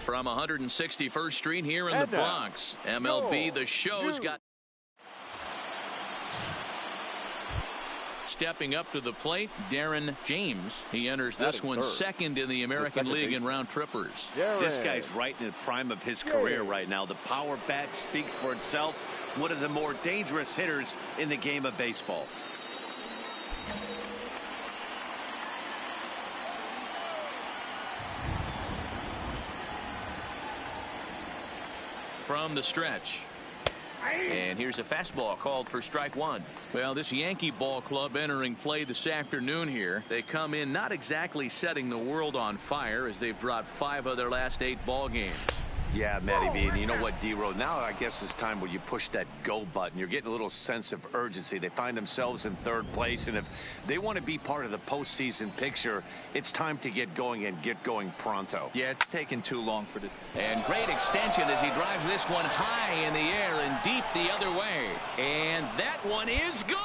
From 161st Street here in the Bronx, MLB The Show's got. Stepping up to the plate, Darren James. He enters this one second in the American League in round trippers. This guy's right in the prime of his career right now. The power bat speaks for itself. One of the more dangerous hitters in the game of baseball. From the stretch. And here's a fastball called for strike one. Well, this Yankee ball club entering play this afternoon here. They come in not exactly setting the world on fire as they've dropped 5 of their last 8 ball games. Yeah, Matty B. And you know what, D-Row? Now I guess it's time where you push that go button. You're getting a little sense of urgency. They find themselves in 3rd place, and if they want to be part of the postseason picture, it's time to get going and get going pronto. Yeah, it's taking too long for this. And great extension as he drives this one high in the air and deep the other way. And that one is gone.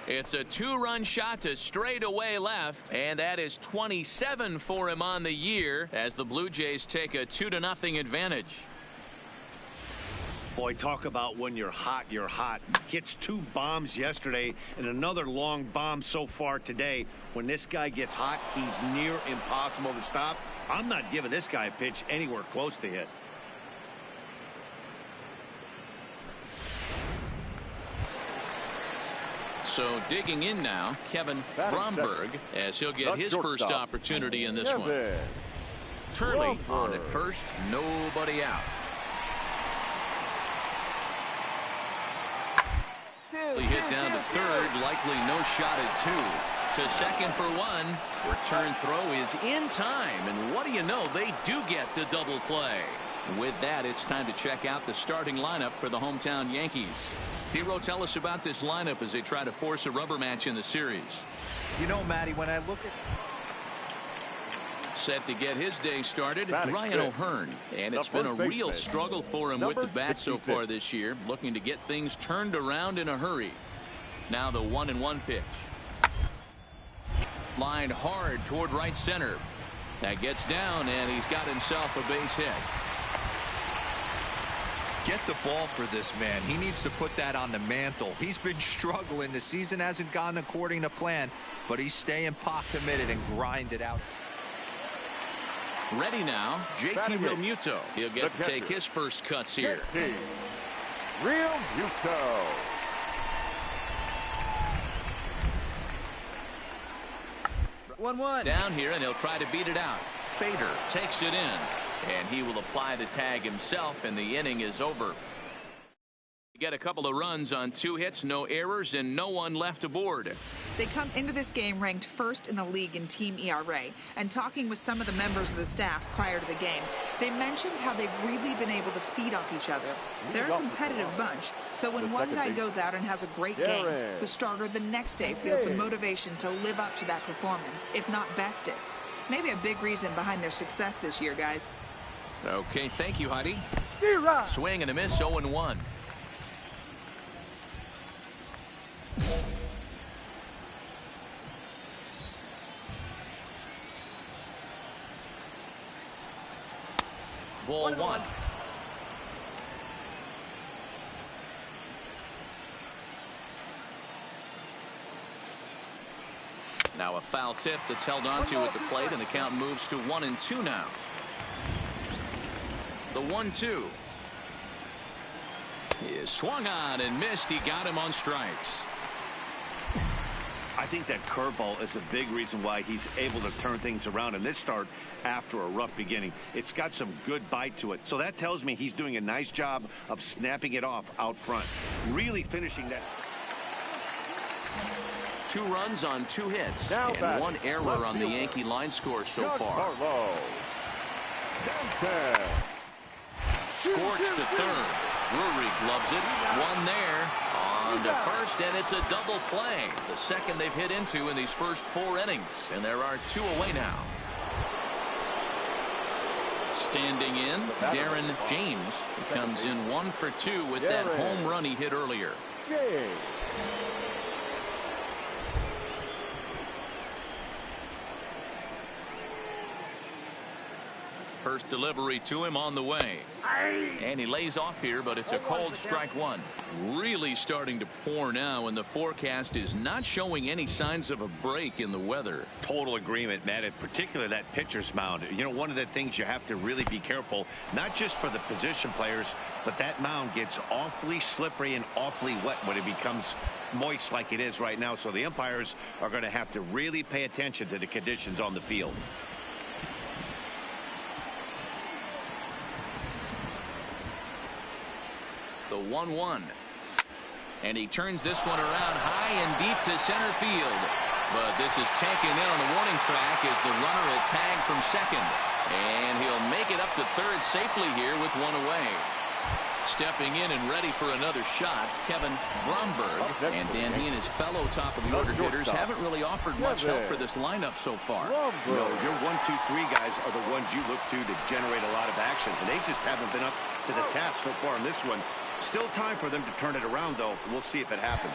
It's a 2-run shot to straightaway left, and that is 27 for him on the year as the Blue Jays take a 2-0 advantage. Boy, talk about when you're hot, you're hot. Hits 2 bombs yesterday and another long bomb so far today. When this guy gets hot, he's near impossible to stop. I'm not giving this guy a pitch anywhere close to hit. So digging in now, Kevin Bromberg, as he'll get his first opportunity in this one. Turley on at first, nobody out. He hit down to 3rd, likely no shot at 2. To second for 1. Return throw is in time, and what do you know, they do get the double play. With that, it's time to check out the starting lineup for the hometown Yankees. Hero, tell us about this lineup as they try to force a rubber match in the series. You know, Matty, when I look at set to get his day started, Ryan O'Hearn, and it's been a real struggle for him with the bat so far this year, looking to get things turned around in a hurry. Now the 1-1 pitch. Lined hard toward right center. That gets down, and he's got himself a base hit. Get the ball for this man. He needs to put that on the mantle. He's been struggling. The season hasn't gone according to plan, but he's staying pot committed and grind it out. Ready now, JT Realmuto. He'll get to take his first cuts here. Realmuto. 1-1. Down here, and he'll try to beat it out. Fader takes it in. And he will apply the tag himself, and the inning is over. Get a couple of runs on 2 hits, no errors, and no one left aboard. They come into this game ranked 1st in the league in team ERA. And talking with some of the members of the staff prior to the game, they mentioned how they've really been able to feed off each other. They're a competitive bunch, so when one guy goes out and has a great game, the starter the next day feels the motivation to live up to that performance, if not best it. Maybe a big reason behind their success this year, guys. Okay, thank you, Heidi. Swing and a miss, 0-1. Ball 1. Now a foul tip that's held onto at the plate, and the count moves to 1-2 now. The 1-2 is swung on and missed. He got him on strikes. I think that curveball is a big reason why he's able to turn things around in this start after a rough beginning. It's got some good bite to it. So that tells me he's doing a nice job of snapping it off out front. Really finishing that. 2 runs on 2 hits and 1 error on the Yankee line score so far. Scorched to 3rd. Drury gloves it. 1 there. On to first, and it's a double play. The second they've hit into in these first 4 innings. And there are 2 away now. Standing in, Darren James. He comes in 1 for 2 with that home run he hit earlier. First delivery to him on the way. And he lays off here, but it's a cold strike one. Really starting to pour now, and the forecast is not showing any signs of a break in the weather. Total agreement, Matt, in particular that pitcher's mound. You know, one of the things you have to really be careful, not just for the position players, but that mound gets awfully slippery and awfully wet when it becomes moist like it is right now. So the umpires are going to have to really pay attention to the conditions on the field. The 1-1. And he turns this one around high and deep to center field. But this is taken in on the warning track as the runner will tag from second. And he'll make it up to third safely here with one away. Stepping in and ready for another shot, Kevin Bromberg. And Dan, he and his fellow top-of-the-order hitters haven't really offered much help for this lineup so far. No, your 1, 2, 3 guys are the ones you look to generate a lot of action. And they just haven't been up to the task so far in this one. Still time for them to turn it around, though. We'll see if it happens.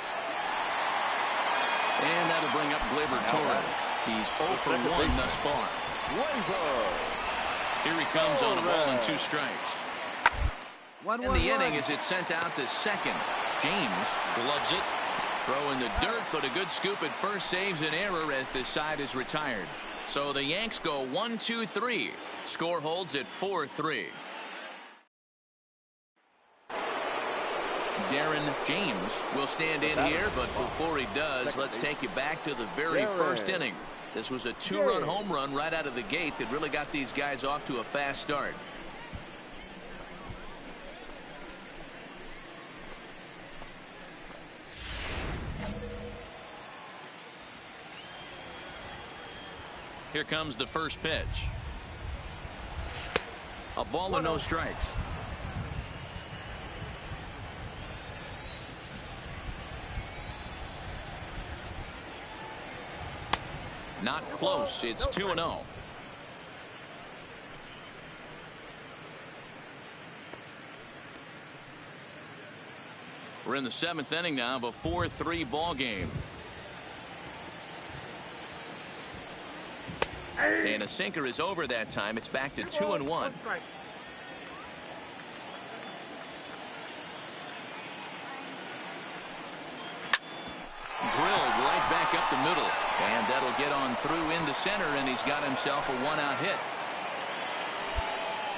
And that'll bring up Gleyber Torres. He's 0 for 1 thus far. Here he comes on a ball and 2 strikes. In the inning as it's sent out to second. James gloves it. Throw in the dirt, but a good scoop at first saves an error as this side is retired. So the Yanks go 1-2-3. Score holds at 4-3. Darren James will stand in here, but before he does, let's take you back to the very first inning. This was a 2-run home run right out of the gate that really got these guys off to a fast start. Here comes the first pitch. A ball and no strikes. Not close. It's 2-0. We're in the 7th inning now of a 4-3 ball game. And a sinker is over that time. It's back to 2-1. Drilled right back up the middle. And that'll get on through into center, and he's got himself a 1-out hit.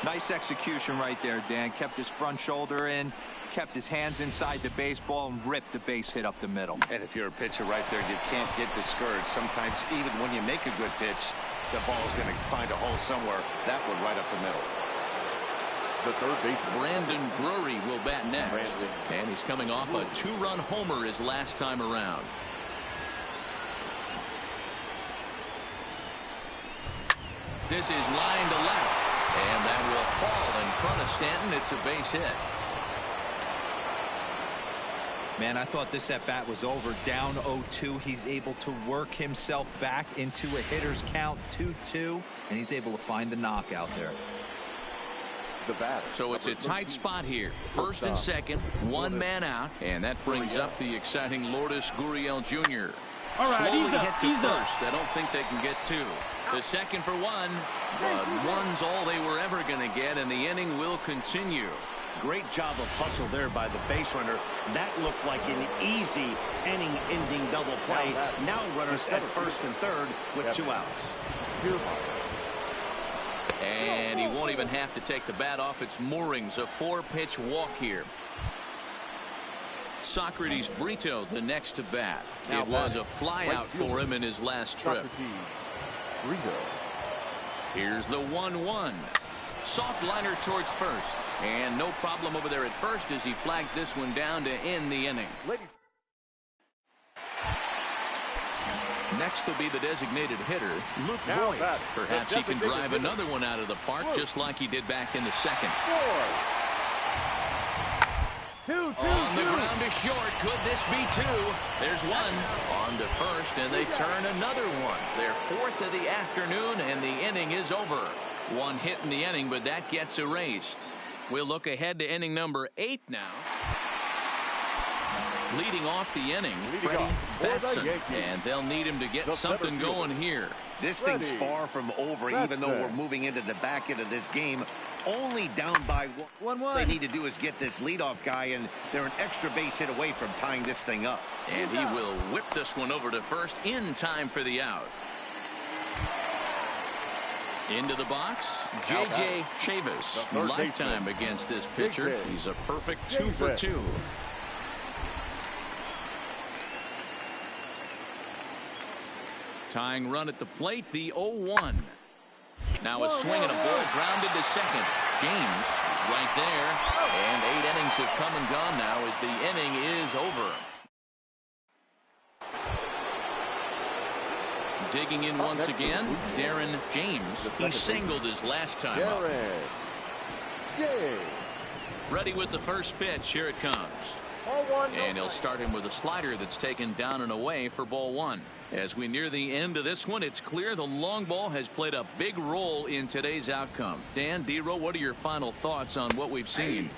Nice execution right there, Dan. Kept his front shoulder in, kept his hands inside the baseball, and ripped the base hit up the middle. And if you're a pitcher right there, you can't get discouraged. Sometimes even when you make a good pitch, the ball is going to find a hole somewhere. That one right up the middle. The third baseman, Brandon Drury, will bat next. And he's coming off a 2-run homer his last time around. This is line to left. And that will fall in front of Stanton. It's a base hit. Man, I thought this at-bat was over. Down 0-2. He's able to work himself back into a hitter's count, 2-2, and he's able to find the knockout there. the batter. So it's a tight spot here. First and second, one man out, and that brings up the exciting Lourdes Gurriel Jr. All right, Slowly he's up. hit to He's first. up. I don't think they can get two. The second for one, but one's all they were ever going to get, and the inning will continue. Great job of hustle there by the base runner. That looked like an easy inning-ending double play. Now runners at first and third with 2 outs. And he won't even have to take the bat off its moorings. A 4-pitch walk here. Socrates Brito the next to bat. It was a flyout for him in his last trip. Here's the 1-1. Soft liner towards first. And no problem over there at first as he flags this one down to end the inning. Next will be the designated hitter, Luke Voigt. Perhaps he can drive another one out of the park just like he did back in the second. On the ground is short. Could this be two? There's one on to first, and they turn another one. Their fourth of the afternoon, and the inning is over. One hit in the inning, but that gets erased. We'll look ahead to inning number 8 now. Leading off the inning, Leading Freddie off for the Baseman, Yankees, and they'll need him to get the something center going fielder. here. This Ready. thing's far from over, even though we're moving into the back end of this game. Only down by one. All they need to do is get this leadoff guy, and they're an extra base hit away from tying this thing up. And he will whip this one over to first in time for the out. Into the box, J.J. Chavis. Lifetime against this pitcher. He's a perfect 2 for 2. Tying run at the plate, the 0-1. Now a swing and a ball grounded to second. James is right there. And 8 innings have come and gone now as the inning is over. Digging in once again, Darren James. He singled his last time up. Ready with the first pitch. Here it comes. And he'll start him with a slider that's taken down and away for ball 1. As we near the end of this one, it's clear the long ball has played a big role in today's outcome. Dan, D-Row, what are your final thoughts on what we've seen?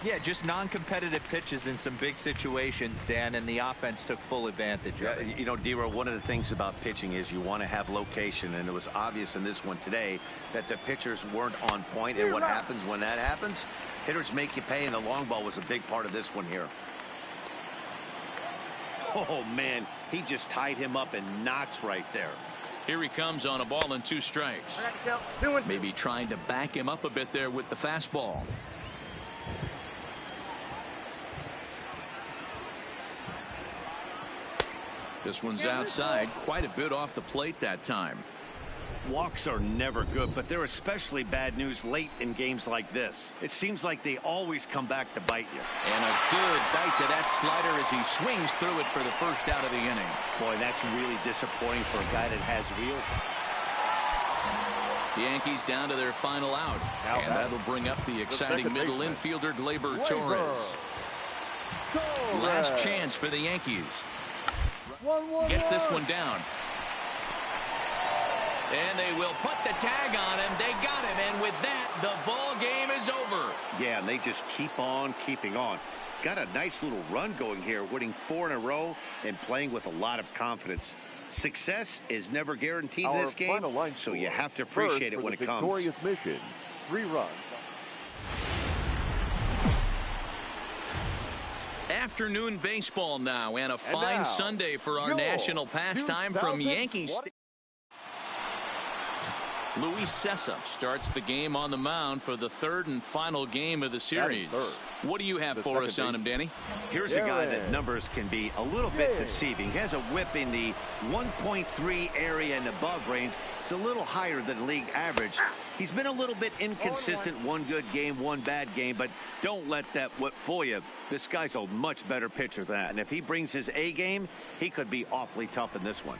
Yeah, just non-competitive pitches in some big situations, Dan, and the offense took full advantage of it. You know, D-Row, one of the things about pitching is you want to have location, and it was obvious in this one today that the pitchers weren't on point. And what happens when that happens? Hitters make you pay, and the long ball was a big part of this one here. Oh, man, he just tied him up in knots right there. Here he comes on a ball and 2 strikes. Maybe trying to back him up a bit there with the fastball. This one's outside, quite a bit off the plate that time. Walks are never good, but they're especially bad news late in games like this. It seems like they always come back to bite you. And a good bite to that slider as he swings through it for the first out of the inning. Boy, that's really disappointing for a guy that has real. The Yankees down to their final out. And that'll bring up the exciting middle infielder, Gleyber Torres. Last chance for the Yankees. Gets this one down. And they will put the tag on him. They got him. And with that, the ball game is over. Yeah, and they just keep on keeping on. Got a nice little run going here, winning 4 in a row and playing with a lot of confidence. Success is never guaranteed in this game, so you have to appreciate it when it comes. Victorious missions, 3 runs. Afternoon baseball now, and a fine Sunday for our national pastime from Yankee Stadium. Luis Cessa starts the game on the mound for the 3rd and final game of the series. What do you have for us on him, Danny? Here's a guy that numbers can be a little bit deceiving. He has a whip in the 1.3 area and above range. It's a little higher than league average. He's been a little bit inconsistent. 1 good game, 1 bad game, but don't let that whip fool you. This guy's a much better pitcher than that, and if he brings his A game, he could be awfully tough in this one.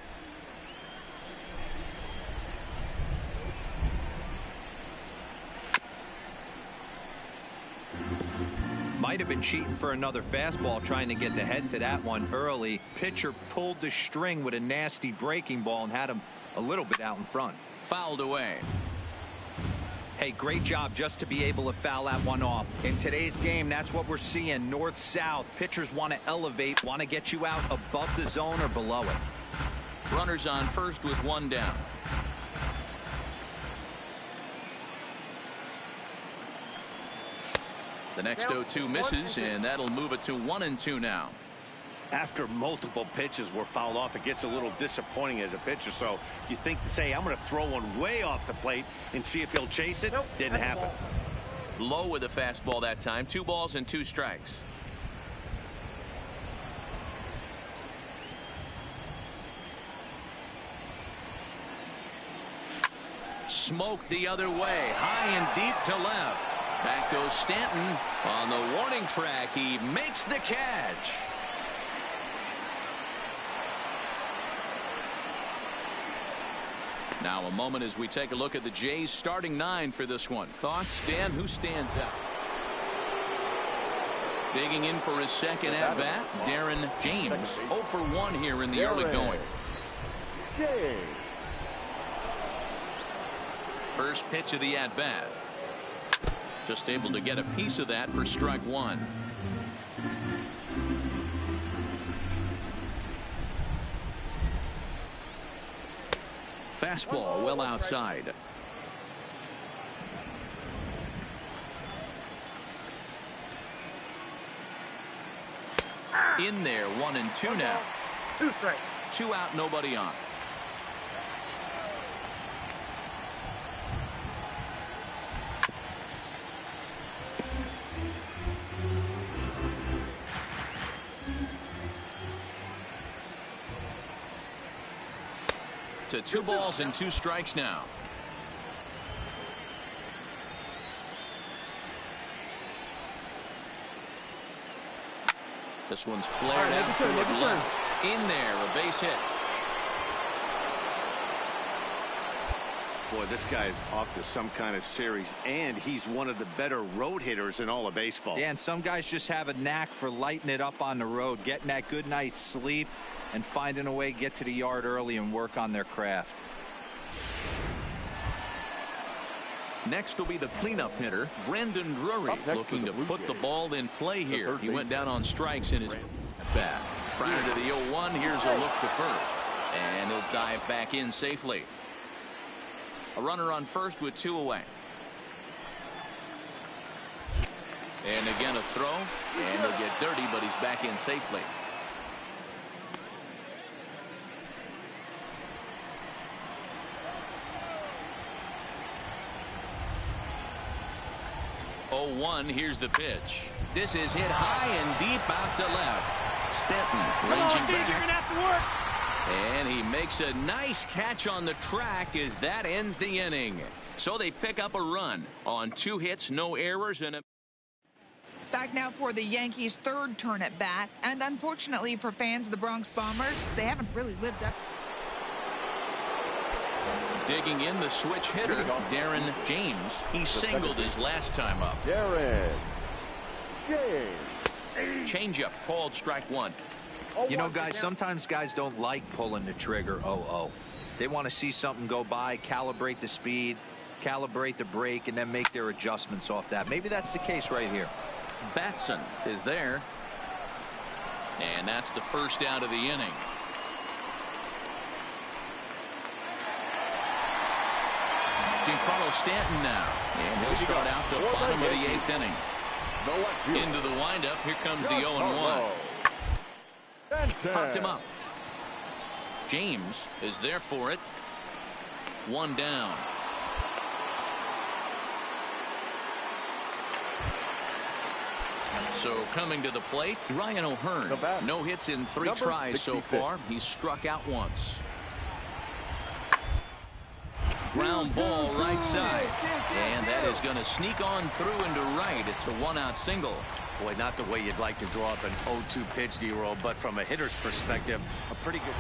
Might have been cheating for another fastball, trying to get the head to that one early. Pitcher pulled the string with a nasty breaking ball and had him a little bit out in front. Fouled away. Hey, great job just to be able to foul that one off. In today's game, that's what we're seeing. North-south. Pitchers want to elevate, want to get you out above the zone or below it. Runners on first with 1 down. The next 0-2 misses, and that'll move it to 1-2 now. After multiple pitches were fouled off, it gets a little disappointing as a pitcher. So you think, say, I'm going to throw one way off the plate and see if he'll chase it. Didn't happen. Low with a fastball that time. 2 balls and 2 strikes. Smoked the other way, high and deep to left. Back goes Stanton on the warning track. He makes the catch. Now a moment as we take a look at the Jays starting 9 for this one. Thoughts, Dan? Who stands out? Digging in for his second at bat, Darren James. 0 for 1 here in the early going. First pitch of the at bat. Just able to get a piece of that for strike 1. Fastball well outside. In there, 1-2 now. 2 strikes. 2 out, nobody on. To 2 balls and 2 strikes now. This one's flared out toward left. In there, a base hit. Boy, this guy is off to some kind of series, and he's one of the better road hitters in all of baseball. Dan, some guys just have a knack for lighting it up on the road, getting that good night's sleep, and finding a way to get to the yard early and work on their craft. Next will be the cleanup hitter, Brandon Drury, looking to put the ball in play here. He went down on strikes in his bat. Prior to the 0-1, here's a look to first. And he'll dive back in safely. A runner on first with 2 away. And again a throw. And he'll get dirty, but he's back in safely. Here's the pitch. This is hit high and deep out to left. Stanton ranging back. And he makes a nice catch on the track as that ends the inning. So they pick up a run on 2 hits, no errors, and a... Back now for the Yankees' 3rd turn at bat. And unfortunately for fans of the Bronx Bombers, they haven't really lived up. Digging in the switch hitter, Darren James. He singled his last time up. Darren James. Changeup called strike 1. You know, guys, sometimes guys don't like pulling the trigger 0-0. They want to see something go by, calibrate the speed, calibrate the brake, and then make their adjustments off that. Maybe that's the case right here. Baseman is there. And that's the first out of the inning. Giancarlo Stanton now, and he'll start out the bottom of the 8th inning. Into the windup, here comes the 0-1. Popped him up. James is there for it. 1 down. So coming to the plate, Ryan O'Hearn. No hits in 3 tries so far. He's struck out once. Ground ball right side. And that is going to sneak on through into right. It's a 1-out single. Boy, not the way you'd like to draw up an 0-2 pitch, D-roll, but from a hitter's perspective, a pretty good...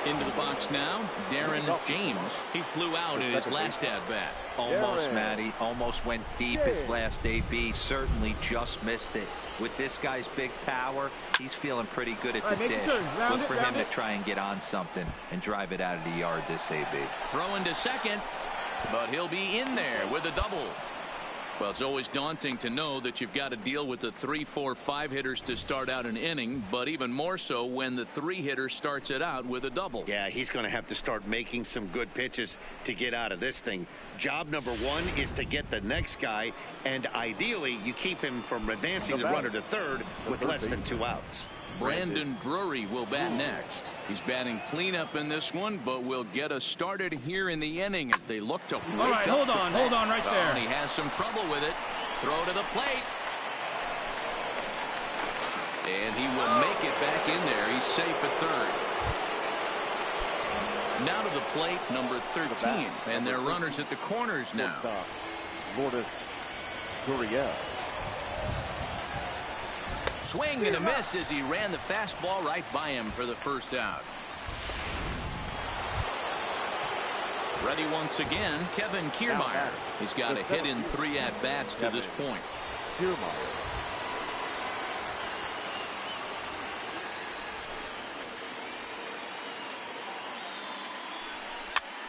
Into the box now, Darren James. He flew out in his last at-bat. Almost, Matty. Almost went deep his last AB. Certainly just missed it. With this guy's big power, he's feeling pretty good at the dish. Look for him to try and get on something and drive it out of the yard this AB. Throwing to second, but he'll be in there with a double. Well, it's always daunting to know that you've got to deal with the 3, 4, 5 hitters to start out an inning, but even more so when the 3 hitter starts it out with a double. Yeah, he's going to have to start making some good pitches to get out of this thing. Job number 1 is to get the next guy, and ideally you keep him from advancing the runner to third with less than 2 outs. Brandon Drury will bat next. He's batting cleanup in this one, but will get us started here in the inning as they look to wake All right, hold on right there. And he has some trouble with it. Throw to the plate. And he will make it back in there. He's safe at third. Now to the plate, number 13. And they're runners at the corners now. Lourdes Gurriel. Swing and a miss as he ran the fastball right by him for the first out. Ready once again, Kevin Kiermaier. He's got a hit in 3 at-bats to this point. Kiermaier.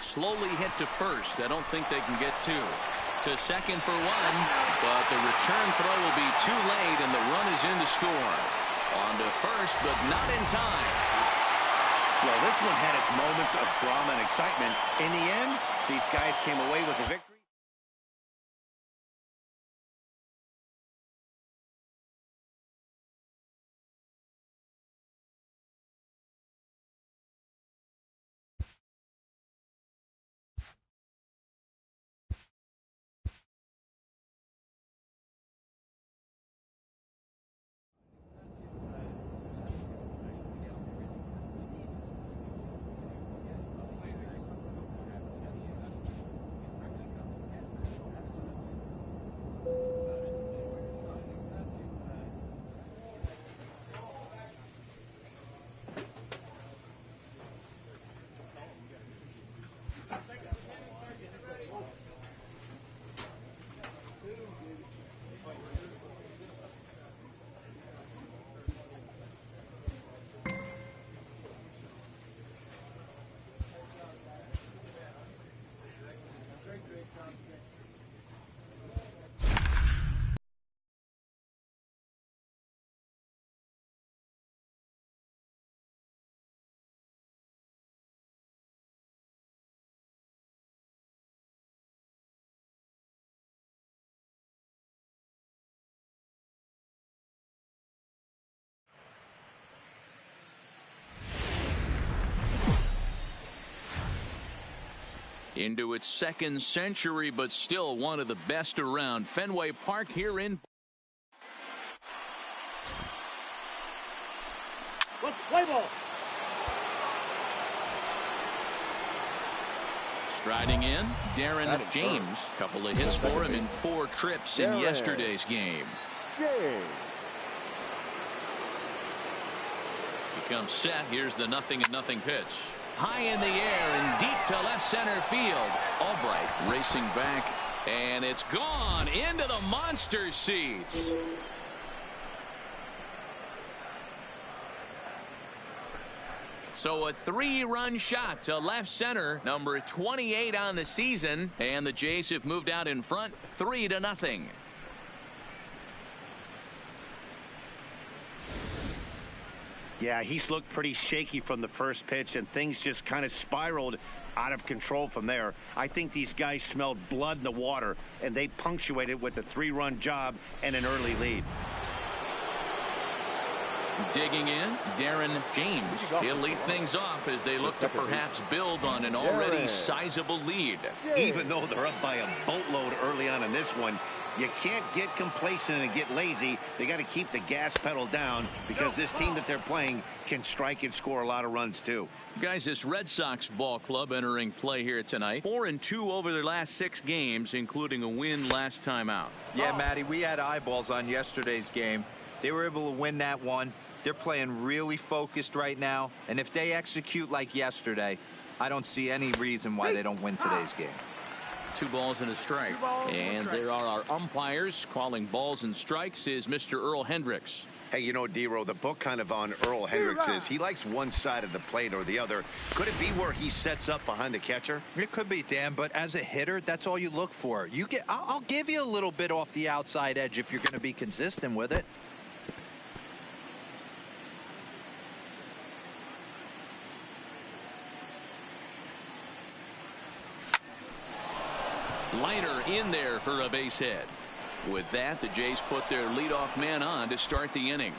Slowly hit to first. I don't think they can get 2. To second for 1, but the return throw will be too late, and the run is in to score. On to first, but not in time. Well, this one had its moments of drama and excitement. In the end, these guys came away with a victory. Into its second century, but still one of the best around. Fenway Park here in. Let's play ball. Striding in, Darren James. Couple of hits for him in 4 trips in yesterday's game. James. He comes set. Here's the 0-0 pitch. High in the air and deep to left center field. Albright racing back, and it's gone into the monster seats. So a 3-run shot to left center, number 28 on the season, and the Jays have moved out in front 3-0. Yeah, he's looked pretty shaky from the first pitch, and things just kind of spiraled out of control from there. I think these guys smelled blood in the water, and they punctuated with a 3-run job and an early lead. Digging in, Darren James. He'll lead things off as they look to perhaps build on an already sizable lead. Even though they're up by a boatload early on in this one, you can't get complacent and get lazy. They got to keep the gas pedal down because this team that they're playing can strike and score a lot of runs too. Guys, this Red Sox ball club entering play here tonight. 4-2 over their last 6 games, including a win last time out. Yeah, Matty, we had eyeballs on yesterday's game. They were able to win that one. They're playing really focused right now, and if they execute like yesterday, I don't see any reason why they don't win today's game. 2 balls and a strike. And there are our umpires calling balls and strikes is Mr. Earl Hendricks. Hey, you know, D-Row, the book kind of on Earl Hendricks is he likes one side of the plate or the other. Could it be where he sets up behind the catcher? It could be, Dan, but as a hitter, that's all you look for. I'll give you a little bit off the outside edge if you're going to be consistent with it. Liner in there for a base hit. With that, the Jays put their leadoff man on to start the inning.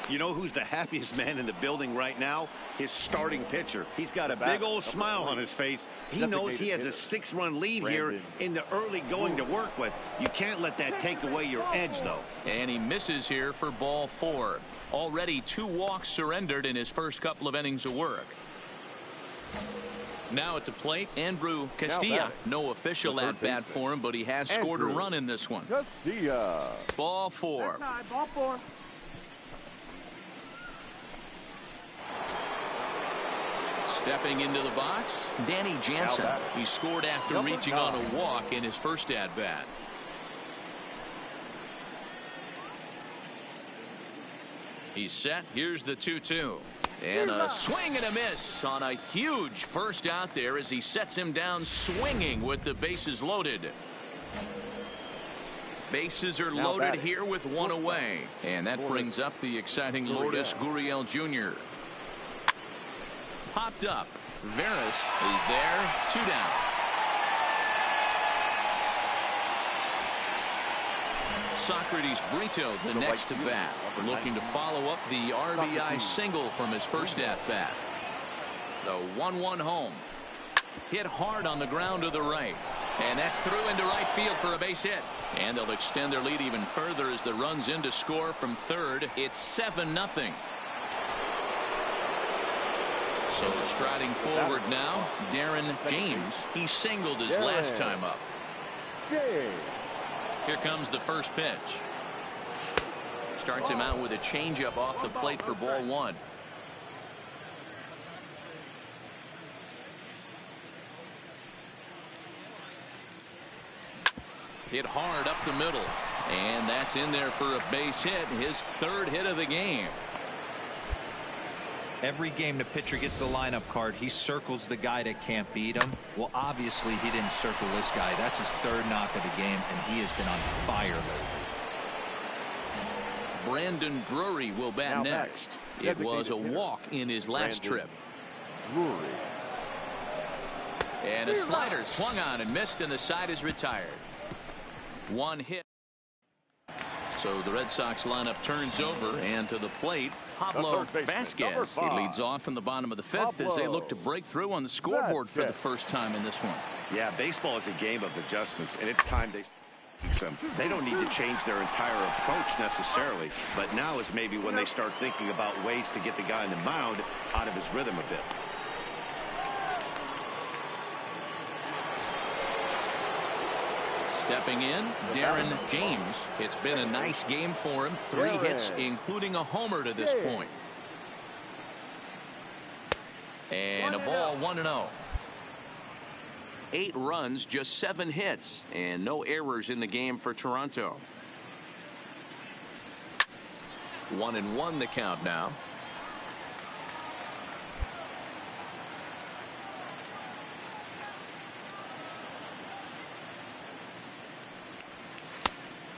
You know who's the happiest man in the building right now? His starting pitcher. He's got a big old smile on his face. He knows he has a 6-run lead here in the early going to work with. You can't let that take away your edge, though. And he misses here for ball 4. Already 2 walks surrendered in his first couple of innings of work. Now at the plate, Andrew Castilla. No official at-bat for him, but he has scored a run in this one. Castilla. Ball 4. Ball 4. Stepping into the box, Danny Jansen. He scored after reaching on a walk in his first at-bat. He's set. Here's the 2-2. And a swing and a miss on a huge first out there as he sets him down swinging with the bases loaded. Bases are loaded here with 1 away. And that brings up the exciting Lourdes Gurriel Jr. popped up. Veras is there. 2 down. Socrates Brito, the next to bat, looking to follow up the RBI single from his first at-bat. The 1-1 home. Hit hard on the ground to the right. And that's through into right field for a base hit. And they'll extend their lead even further as the runs in to score from third. It's 7-0. So striding forward now, Darren James. He singled his last time up. Here comes the first pitch. Starts him out with a changeup off the plate for ball 1. Hit hard up the middle. And that's in there for a base hit. His 3rd hit of the game. Every game the pitcher gets the lineup card, he circles the guy that can't beat him. Well, obviously he didn't circle this guy. That's his 3rd knock of the game, and he has been on fire lately. Brandon Drury will bat next. It was a walk in his last trip. And a slider swung on and missed, and the side is retired. 1 hit. So the Red Sox lineup turns over, and to the plate, Pablo Vasquez. He leads off in the bottom of the 5th as they look to break through on the scoreboard for the first time in this one. Yeah, baseball is a game of adjustments, and it's time they don't need to change their entire approach necessarily, but now is maybe when they start thinking about ways to get the guy on the mound out of his rhythm a bit. Stepping in, Darren James. It's been a nice game for him. 3 hits, including a homer to this point. And a ball, 1-0. 8 runs, just 7 hits, and no errors in the game for Toronto. 1-1 the count now.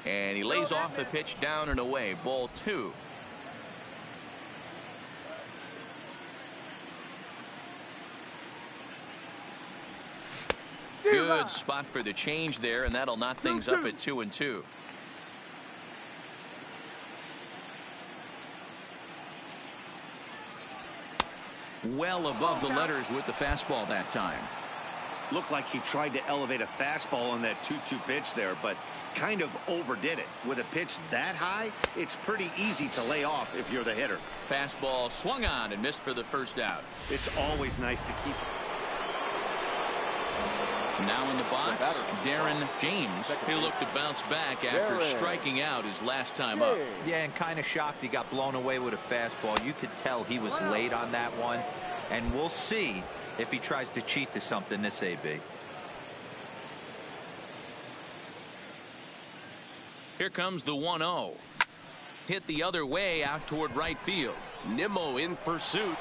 And he lays off the pitch down and away. Ball 2. Good spot for the change there, and that'll knock things up at 2-2. Well above the letters with the fastball that time. Looked like he tried to elevate a fastball on that 2-2 pitch there, but kind of overdid it. With a pitch that high, it's pretty easy to lay off if you're the hitter. Fastball swung on and missed for the first out. It's always nice to keep. Now in the box, Darren James. He'll look to bounce back after striking out his last time up. Yeah, and kind of shocked he got blown away with a fastball. You could tell he was late on that one, and we'll see if he tries to cheat to something this AB. Here comes the 1-0. Hit the other way out toward right field. Nimmo in pursuit.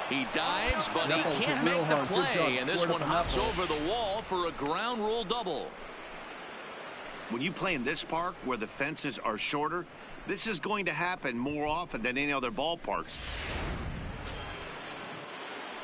He dives, but he can't make the play, and this one hops over the wall for a ground rule double. When you play in this park where the fences are shorter, this is going to happen more often than any other ballparks.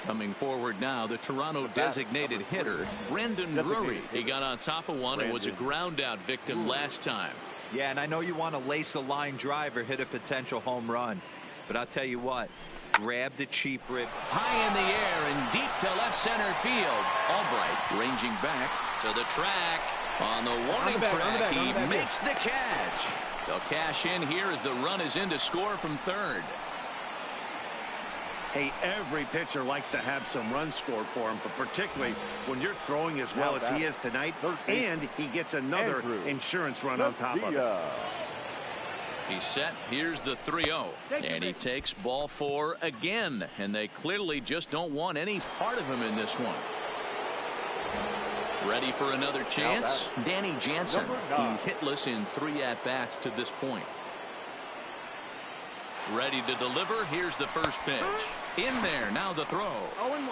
Coming forward now, the Toronto designated hitter, Brandon Drury. He got on top of one and was a ground out victim last time. Yeah, and I know you want to lace a line drive or hit a potential home run, but I'll tell you what, grab the cheap rip. High in the air and deep to left center field. Albright ranging back to the track. On the warning track, he makes the catch. They'll cash in here as the run is in to score from third. Hey, every pitcher likes to have some runs scored for him, but particularly when you're throwing as well as he is tonight, and he gets another insurance run on top of it. He's set. Here's the 3-0. And he takes ball 4 again, and they clearly just don't want any part of him in this one. Ready for another chance? Danny Jansen. He's hitless in 3 at-bats to this point. Ready to deliver. Here's the first pitch. In there, now the throw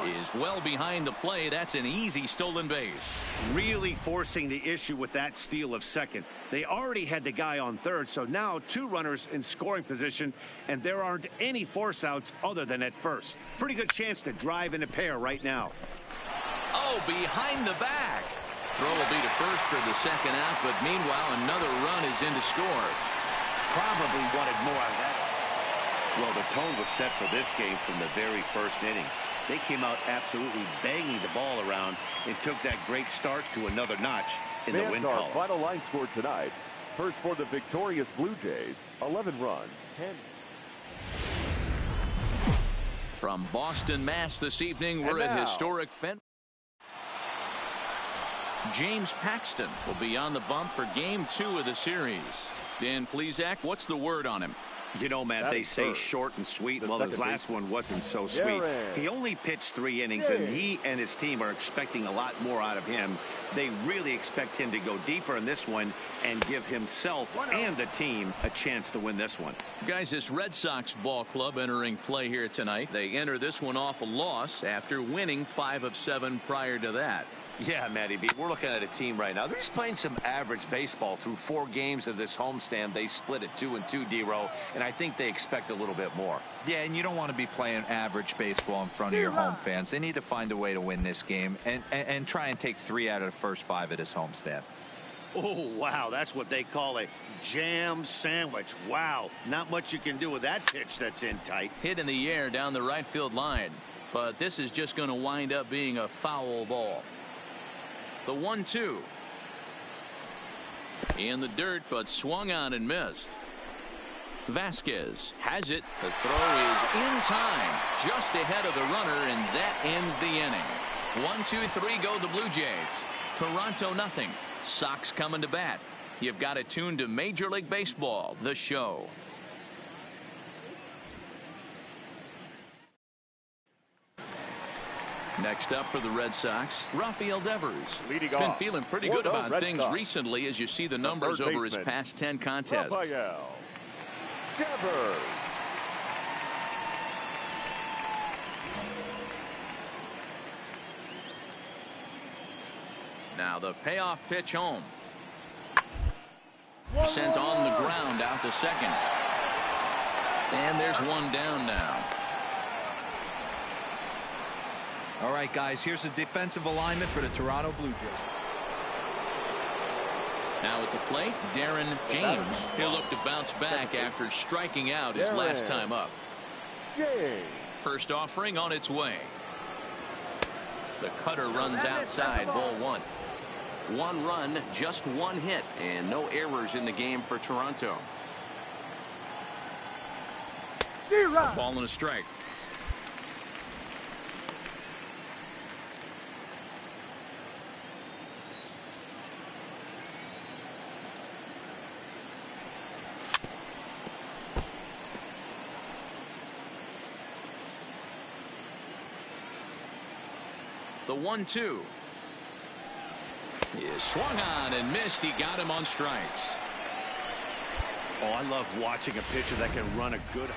is well behind the play. That's an easy stolen base. Really forcing the issue with that steal of second. They already had the guy on third, so now 2 runners in scoring position, and there aren't any force outs other than at first. Pretty good chance to drive in a pair right now. Oh, behind the back. Throw will be to first for the second out, but meanwhile, another run is in to score. Probably wanted more out of that. Well, the tone was set for this game from the very first inning. They came out absolutely banging the ball around and took that great start to another notch in the win column. Final line score tonight. First for the victorious Blue Jays, 11 runs, 10. From Boston, Mass. This evening, we're at historic Fenway. James Paxton will be on the bump for Game 2 of the series. Dan Plesac, what's the word on him? You know, Matt, they say short and sweet. Well, his last one wasn't so sweet. He only pitched 3 innings, and he and his team are expecting a lot more out of him. They really expect him to go deeper in this one and give himself and the team a chance to win this one. Guys, this Red Sox ball club entering play here tonight. They enter this one off a loss after winning 5 of 7 prior to that. Yeah, Matty B, we're looking at a team right now. They're just playing some average baseball through 4 games of this homestand. They split it 2-2, D-Row, and I think they expect a little bit more. Yeah, and you don't want to be playing average baseball in front of your home fans. They need to find a way to win this game and try and take 3 out of the first 5 of this homestand. Oh, wow, that's what they call a jam sandwich. Wow, not much you can do with that pitch that's in tight. Hit in the air down the right field line, but this is just going to wind up being a foul ball. The 1-2 in the dirt, but swung on and missed. Vasquez has it. The throw is in time, just ahead of the runner, and that ends the inning. 1-2-3 go the Blue Jays. Toronto nothing. Sox coming to bat. You've got it tuned to Major League Baseball, the show. Next up for the Red Sox, Rafael Devers. Leading Been off feeling pretty good about things recently as you see the numbers over his past 10 contests. Rafael Devers. Now the payoff pitch home. Sent on the ground out to second. And there's one down now. All right, guys, here's the defensive alignment for the Toronto Blue Jays. Now at the plate, Darren James. He'll look to bounce back after striking out his last time up. First offering on its way. The cutter runs outside, ball 1. 1 run, just 1 hit, and no errors in the game for Toronto. Ball and a strike. The 1-2 is swung on and missed. He got him on strikes. Oh, I love watching a pitcher that can run a good.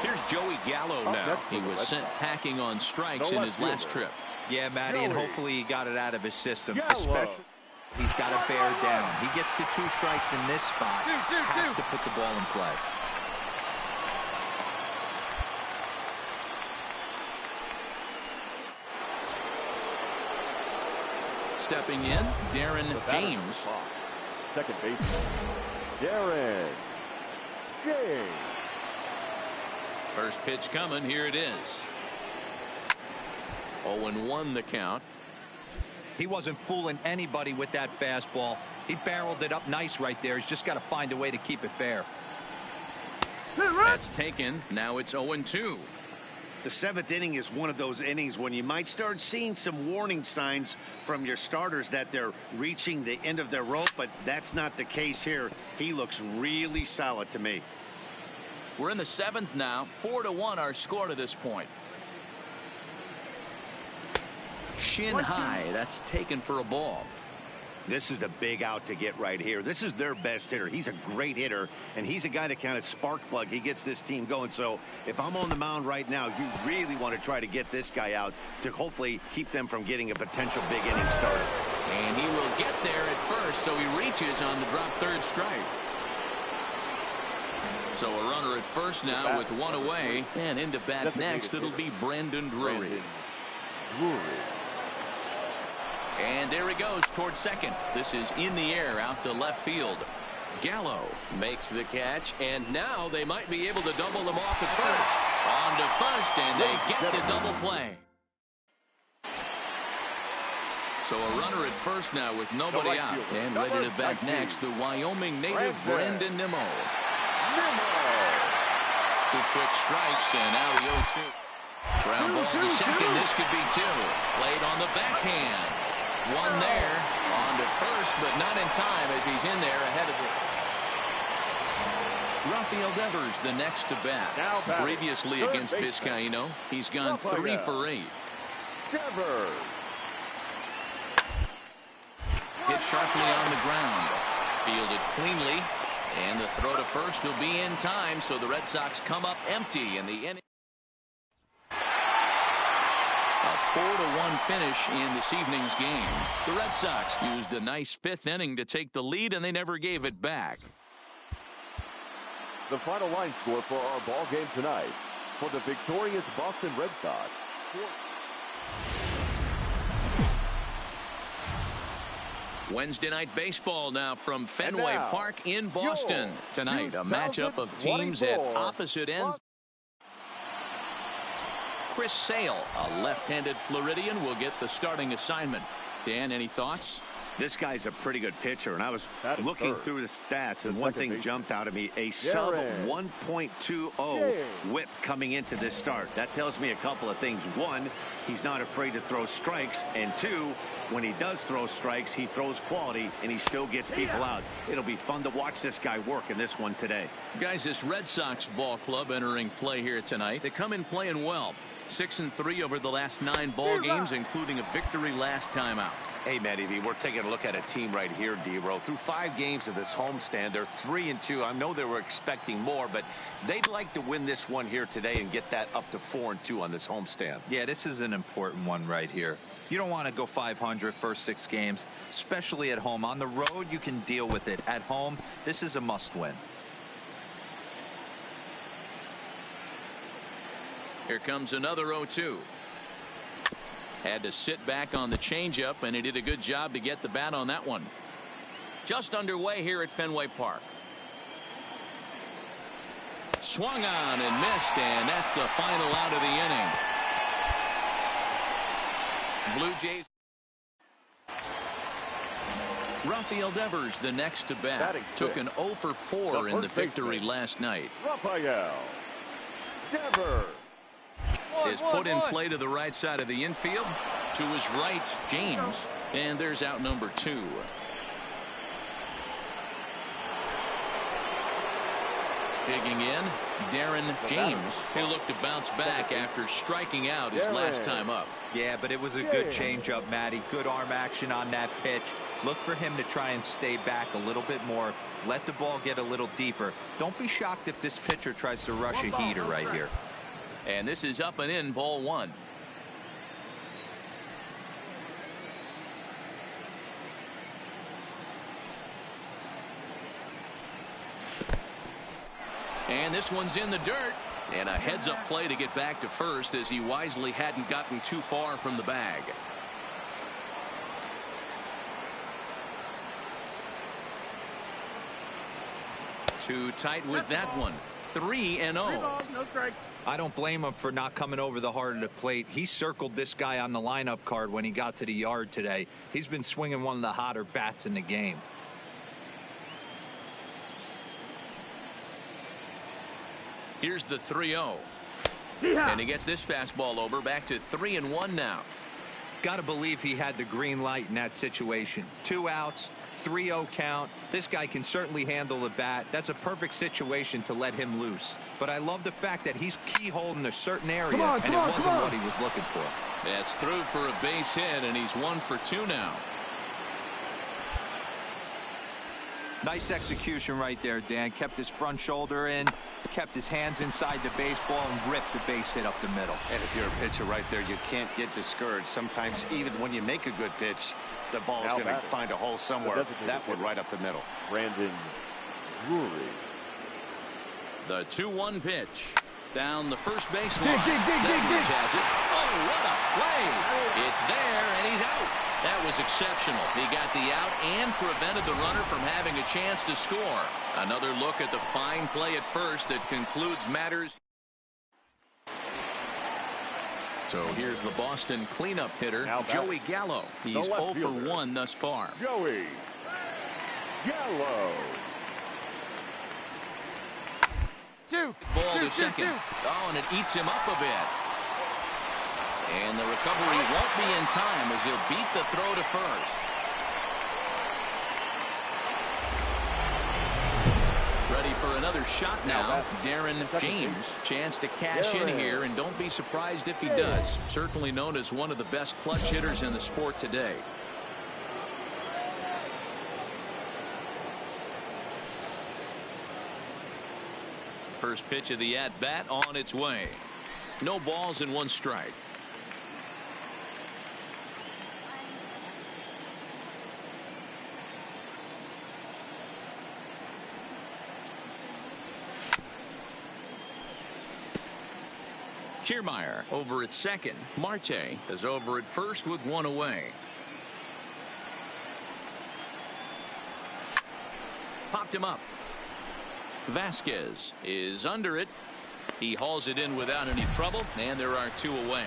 Here's Joey Gallo now. He was sent packing on strikes in his last trip. Yeah, Matty, and hopefully he got it out of his system. Especially, he's got to bear down. He gets the 2 strikes in this spot. Has to put the ball in play. Stepping in, Darren James. Second baseman, Darren James. First pitch coming. Here it is. 0-1 the count. He wasn't fooling anybody with that fastball. He barreled it up nice right there. He's just got to find a way to keep it fair. That's taken. Now it's 0-2. The 7th inning is one of those innings when you might start seeing some warning signs from your starters that they're reaching the end of their rope, but that's not the case here. He looks really solid to me. We're in the 7th now. 4-1 our score to this point. Shin high. That's taken for a ball. This is the big out to get right here. This is their best hitter. He's a great hitter, and he's a guy that kind of spark plug. He gets this team going. So if I'm on the mound right now, you really want to try to get this guy out to hopefully keep them from getting a potential big inning starter. And he will get there at first, so he reaches on the drop third strike. So a runner at first now with one away, and into bat next it'll be Brandon Drury. And there he goes towards second. This is in the air out to left field. Gallo makes the catch, and now they might be able to double them off at first. On to first, and they get the double play. So a runner at first now with nobody out. And ready to bat next, the Wyoming native Brandon Nimmo. Two quick strikes, and now the 0-2. Ground ball to second. This could be two. Played on the backhand. One there. On to first, but not in time as he's in there ahead of it. Rafael Devers, the next to bat. Previously against Vizcaíno, he's gone 3 for 8. Devers. Hit sharply on the ground. Fielded cleanly. And the throw to first will be in time, so the Red Sox come up empty in the inning. A 4-1 finish in this evening's game. The Red Sox used a nice 5th inning to take the lead, and they never gave it back. The final line score for our ball game tonight for the victorious Boston Red Sox. Wednesday night baseball now from Fenway Park in Boston. Tonight, a matchup of teams at opposite ends. Chris Sale, a left-handed Floridian, will get the starting assignment. Dan, any thoughts? This guy's a pretty good pitcher, and I was looking through the stats, and one thing jumped out at me, a sub 1.20 whip coming into this start. That tells me a couple of things. One, he's not afraid to throw strikes, and two, when he does throw strikes, he throws quality, and he still gets people out. It'll be fun to watch this guy work in this one today. Guys, this Red Sox ball club entering play here tonight. They come in playing well. 6-3 over the last 9 ball games, including a victory last time out. Hey, Matty V, we're taking a look at a team right here, D-Row. Through 5 games of this homestand, they're 3-2. I know they were expecting more, but they'd like to win this one here today and get that up to 4-2 on this homestand. Yeah, this is an important one right here. You don't want to go 500 first 6 games, especially at home. On the road, you can deal with it. At home, this is a must-win. Here comes another 0-2. Had to sit back on the changeup, and he did a good job to get the bat on that one. Just underway here at Fenway Park. Swung on and missed, and that's the final out of the inning. Blue Jays. Rafael Devers, the next to bat, took an 0 for 4 in the victory last night. Rafael Devers is put in play to the right side of the infield. To his right, James, and there's out number 2. Digging in, Darren James, who looked to bounce back after striking out his last time up. Yeah, but it was a good changeup, Matty. Good arm action on that pitch. Look for him to try and stay back a little bit more. Let the ball get a little deeper. Don't be shocked if this pitcher tries to rush a heater right here. And this is up and in, ball 1. And this one's in the dirt. And a heads-up play to get back to first, as he wisely hadn't gotten too far from the bag. Too tight with that one. 3-0. No strike. I don't blame him for not coming over the heart of the plate. He circled this guy on the lineup card when he got to the yard today. He's been swinging one of the hotter bats in the game. Here's the 3-0. And he gets this fastball over. Back to 3-1 now. Got to believe he had the green light in that situation. 2 outs, 3-0 count. This guy can certainly handle the bat. That's a perfect situation to let him loose. But I love the fact that he's keyholed in a certain area, and it wasn't what he was looking for. That's through for a base hit, and he's 1 for 2 now. Nice execution right there, Dan. Kept his front shoulder in, kept his hands inside the baseball, and ripped the base hit up the middle. And if you're a pitcher right there, you can't get discouraged. Sometimes even when you make a good pitch, the ball's going to find a hole somewhere. That one right up the middle. Brandon Drury. The 2-1 pitch. Down the first baseline. That pitch has it. Oh, what a play. It's there, and he's out. That was exceptional. He got the out and prevented the runner from having a chance to score. Another look at the fine play at first that concludes matters. So here's the Boston cleanup hitter, Joey Gallo. He's 0 for 1 thus far. Joey Gallo. Ball to second. Oh, and it eats him up a bit. And the recovery won't be in time as he'll beat the throw to first. Ready for another shot now. Darren James. Chance to cash in here, and don't be surprised if he does. Certainly known as one of the best clutch hitters in the sport today. First pitch of the at-bat on its way. No balls and 1 strike. Kiermaier over at second. Marte is over at first with 1 away. Popped him up. Vasquez is under it. He hauls it in without any trouble, and there are 2 away.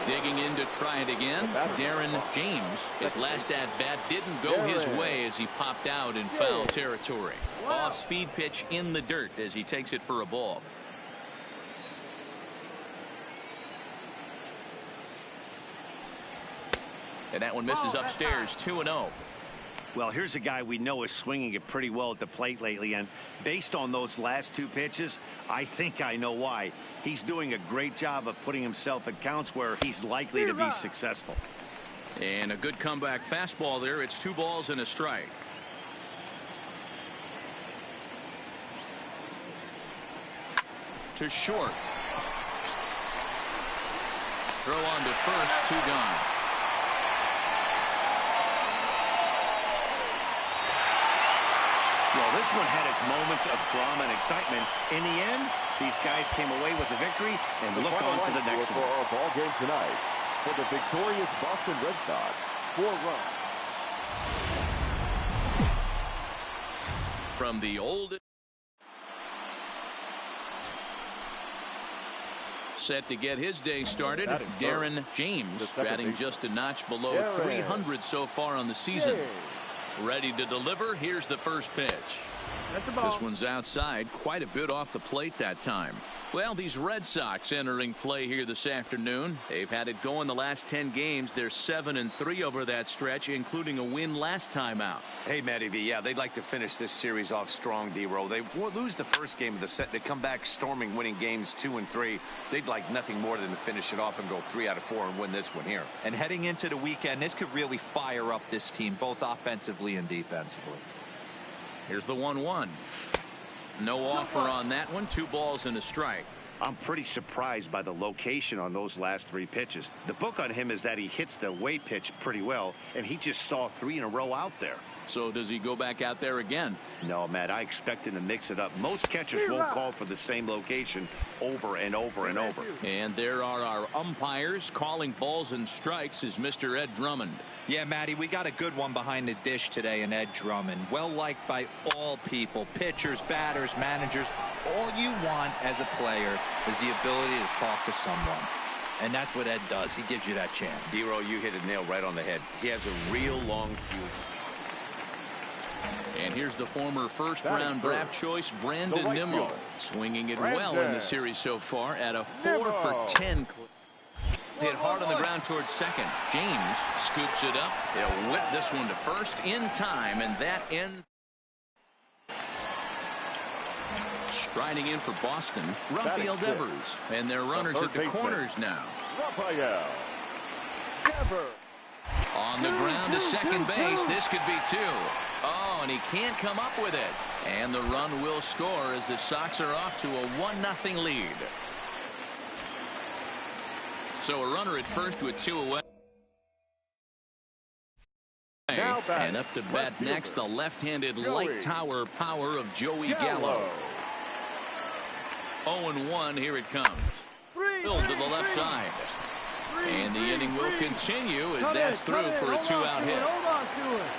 Digging in to try it again. Darren James. His last at-bat didn't go his way as he popped out in foul territory. Off-speed pitch in the dirt as he takes it for a ball. And that one misses upstairs. 2-0. Well, here's a guy we know is swinging it pretty well at the plate lately, and based on those last 2 pitches, I think I know why. He's doing a great job of putting himself at counts where he's likely to be successful. And a good comeback fastball there. It's 2 balls and a strike. To short. Throw on to first. 2 gone. Well, this one had its moments of drama and excitement. In the end, these guys came away with the victory and look on to the next one. For our ball game tonight, for the victorious Boston Red Sox, 4 runs. From the old. Set to get his day started. Darren James batting just a notch below 300 so far on the season. Ready to deliver. Here's the first pitch. This one's outside, quite a bit off the plate that time. Well, these Red Sox entering play here this afternoon. They've had it going the last 10 games. They're 7-3 over that stretch, including a win last time out. Hey, Matty V, yeah, they'd like to finish this series off strong, D-Roll. They lose the first game of the set. They come back storming, winning games 2 and 3. They'd like nothing more than to finish it off and go 3 out of 4 and win this one here. And heading into the weekend, this could really fire up this team, both offensively and defensively. Here's the 1-1. No offer on that one. 2 balls and a strike. I'm pretty surprised by the location on those last 3 pitches. The book on him is that he hits the away pitch pretty well, and he just saw 3 in a row out there. So does he go back out there again? No, Matt, I expect him to mix it up. Most catchers won't call for the same location over and over and over. And there are our umpires calling balls and strikes is Mr. Ed Drummond. Yeah, Matty, we got a good one behind the dish today in Ed Drummond. Well liked by all people, pitchers, batters, managers. All you want as a player is the ability to talk to someone. And that's what Ed does. He gives you that chance. Zero, you hit a nail right on the head. He has a real long fuse. And here's the former first-round draft choice, Brandon Nimmo, swinging it well in the series so far at a 4 for 10. Hit hard on the ground towards second. James scoops it up. They'll whip this one to first in time, and that ends. Striding in for Boston, Rafael Devers, and their runners at the corners now. Rafael Devers. On the ground to second base. This could be 2. Oh, and he can't come up with it. And the run will score as the Sox are off to a 1-0 lead. So a runner at first with 2 away. And up to bat next, the left-handed light tower power of Joey Gallo. 0-1, here it comes. Filled to the left side. And the inning will continue as that's through for a 2-out hit. Hold on to it.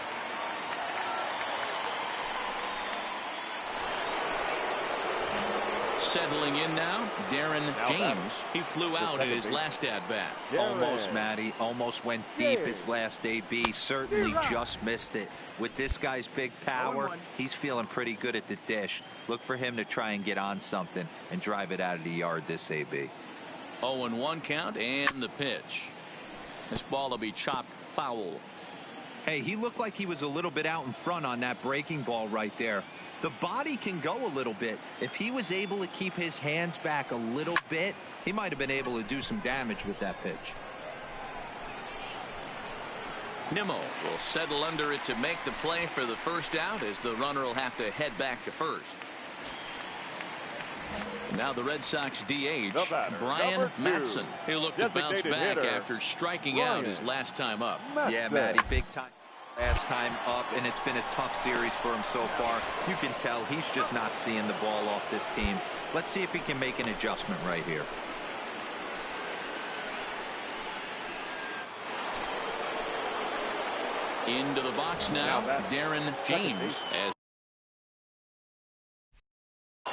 Settling in now, Darren James. He flew out at his last at-bat. Almost, Matty. Almost went deep his last AB. Certainly just missed it. With this guy's big power, he's feeling pretty good at the dish. Look for him to try and get on something and drive it out of the yard this AB. 0-1 count and the pitch. This ball will be chopped foul. Hey, he looked like he was a little bit out in front on that breaking ball right there. The body can go a little bit. If he was able to keep his hands back a little bit, he might have been able to do some damage with that pitch. Nimmo will settle under it to make the play for the first out as the runner will have to head back to first. Now the Red Sox DH, Brian Matson. He'll look to bounce back after striking out his last time up. Yeah, Matty, big time. Last time up, and it's been a tough series for him so far. You can tell he's just not seeing the ball off this team. Let's see if he can make an adjustment right here. Into the box now, Darren James. As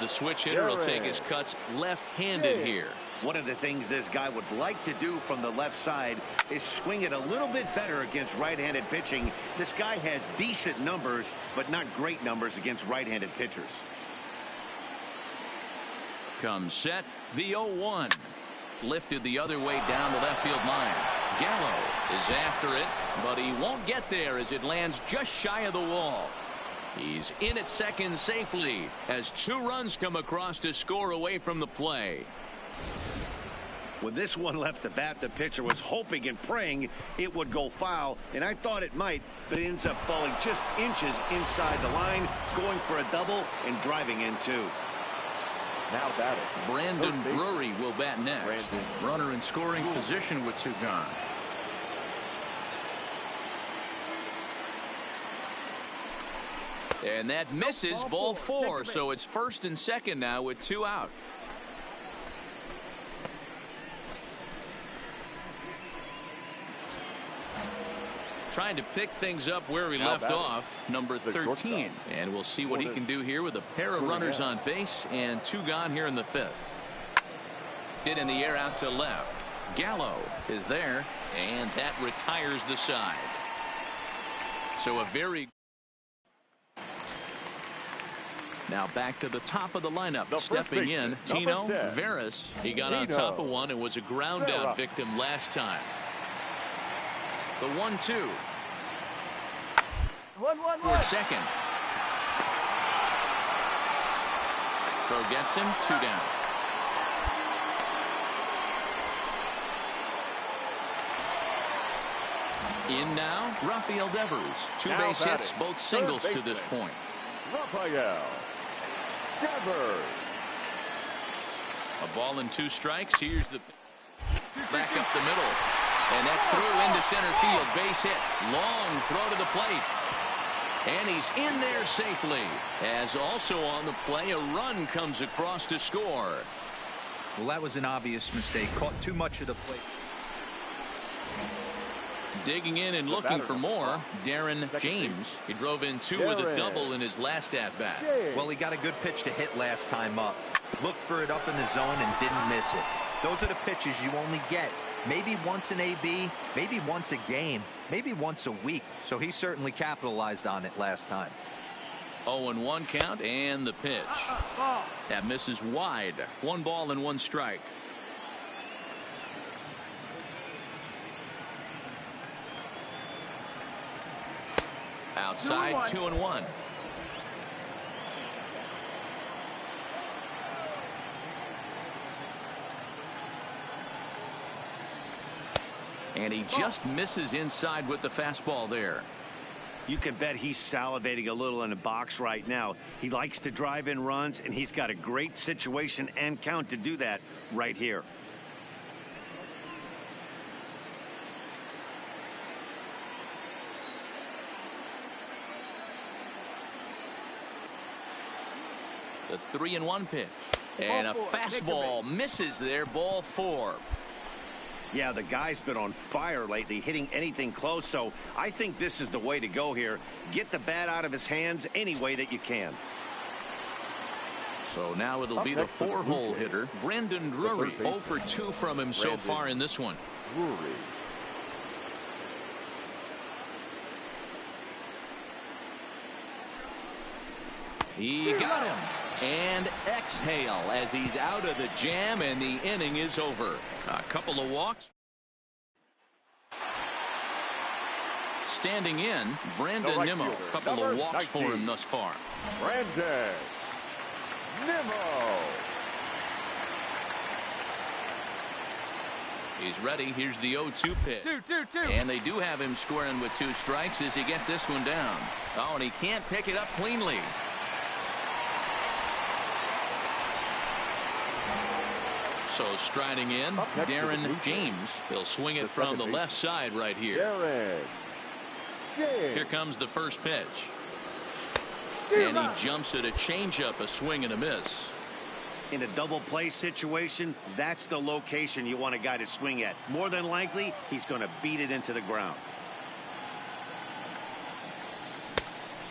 the switch hitter will take his cuts left-handed here. One of the things this guy would like to do from the left side is swing it a little bit better against right-handed pitching. This guy has decent numbers, but not great numbers against right-handed pitchers. Comes set, the 0-1. Lifted the other way down the left field line. Gallo is after it, but he won't get there as it lands just shy of the wall. He's in at second safely as 2 runs come across to score away from the play. When this one left the bat, the pitcher was hoping and praying it would go foul, and I thought it might, but it ends up falling just inches inside the line, going for a double and driving in 2. Now batting, Brandon Drury will bat next. Runner in scoring position with 2 gone. And that misses, ball 4, so it's first and second now with 2 out. Trying to pick things up where he left off, number 13. And we'll see what he can do here with a pair of runners on base and 2 gone here in the 5th. Hit in the air out to left. Gallo is there, and that retires the side. So a very... Now back to the top of the lineup. Stepping in, Tino Veras. He got on top of one and was a ground out victim last time. The 1-2. Toward second. Throw gets him, 2 down. In now, Rafael Devers. 2 base hits, both singles to this point. Rafael Devers. A ball and 2 strikes. Here's the back up the middle. And that's through into center field. Base hit. Long throw to the plate. And he's in there safely. As also on the play, a run comes across to score. Well, that was an obvious mistake. Caught too much of the plate. Digging in and looking for more, Darren James. He drove in 2 with a double in his last at-bat. Well, he got a good pitch to hit last time up. Looked for it up in the zone and didn't miss it. Those are the pitches you only get maybe once an AB, maybe once a game, maybe once a week. So he certainly capitalized on it last time. 0-1 count and the pitch. That misses wide. 1 ball and 1 strike. Outside, 2-1. And he just misses inside with the fastball there. You can bet he's salivating a little in the box right now. He likes to drive in runs, and he's got a great situation and count to do that right here. The 3-1 pitch. And a fastball misses there, ball 4. Yeah, the guy's been on fire lately, hitting anything close, so I think this is the way to go here. Get the bat out of his hands any way that you can. So now it'll be the 4-hole hitter, Brandon Drury. 0 for 2 from him so far in this one. Drury. He got him. And exhale as he's out of the jam, and the inning is over. A couple of walks. Standing in, Brandon Nimmo. A couple of walks for him thus far. Brandon Nimmo. He's ready. Here's the 0-2 pitch. 2-2-2. And they do have him scoring with 2 strikes as he gets this one down. Oh, and he can't pick it up cleanly. So striding in, Darren James. He'll swing it from the left side right here. Darren James. Here comes the first pitch. And he jumps at a changeup, a swing and a miss. In a double play situation, that's the location you want a guy to swing at. More than likely, he's going to beat it into the ground.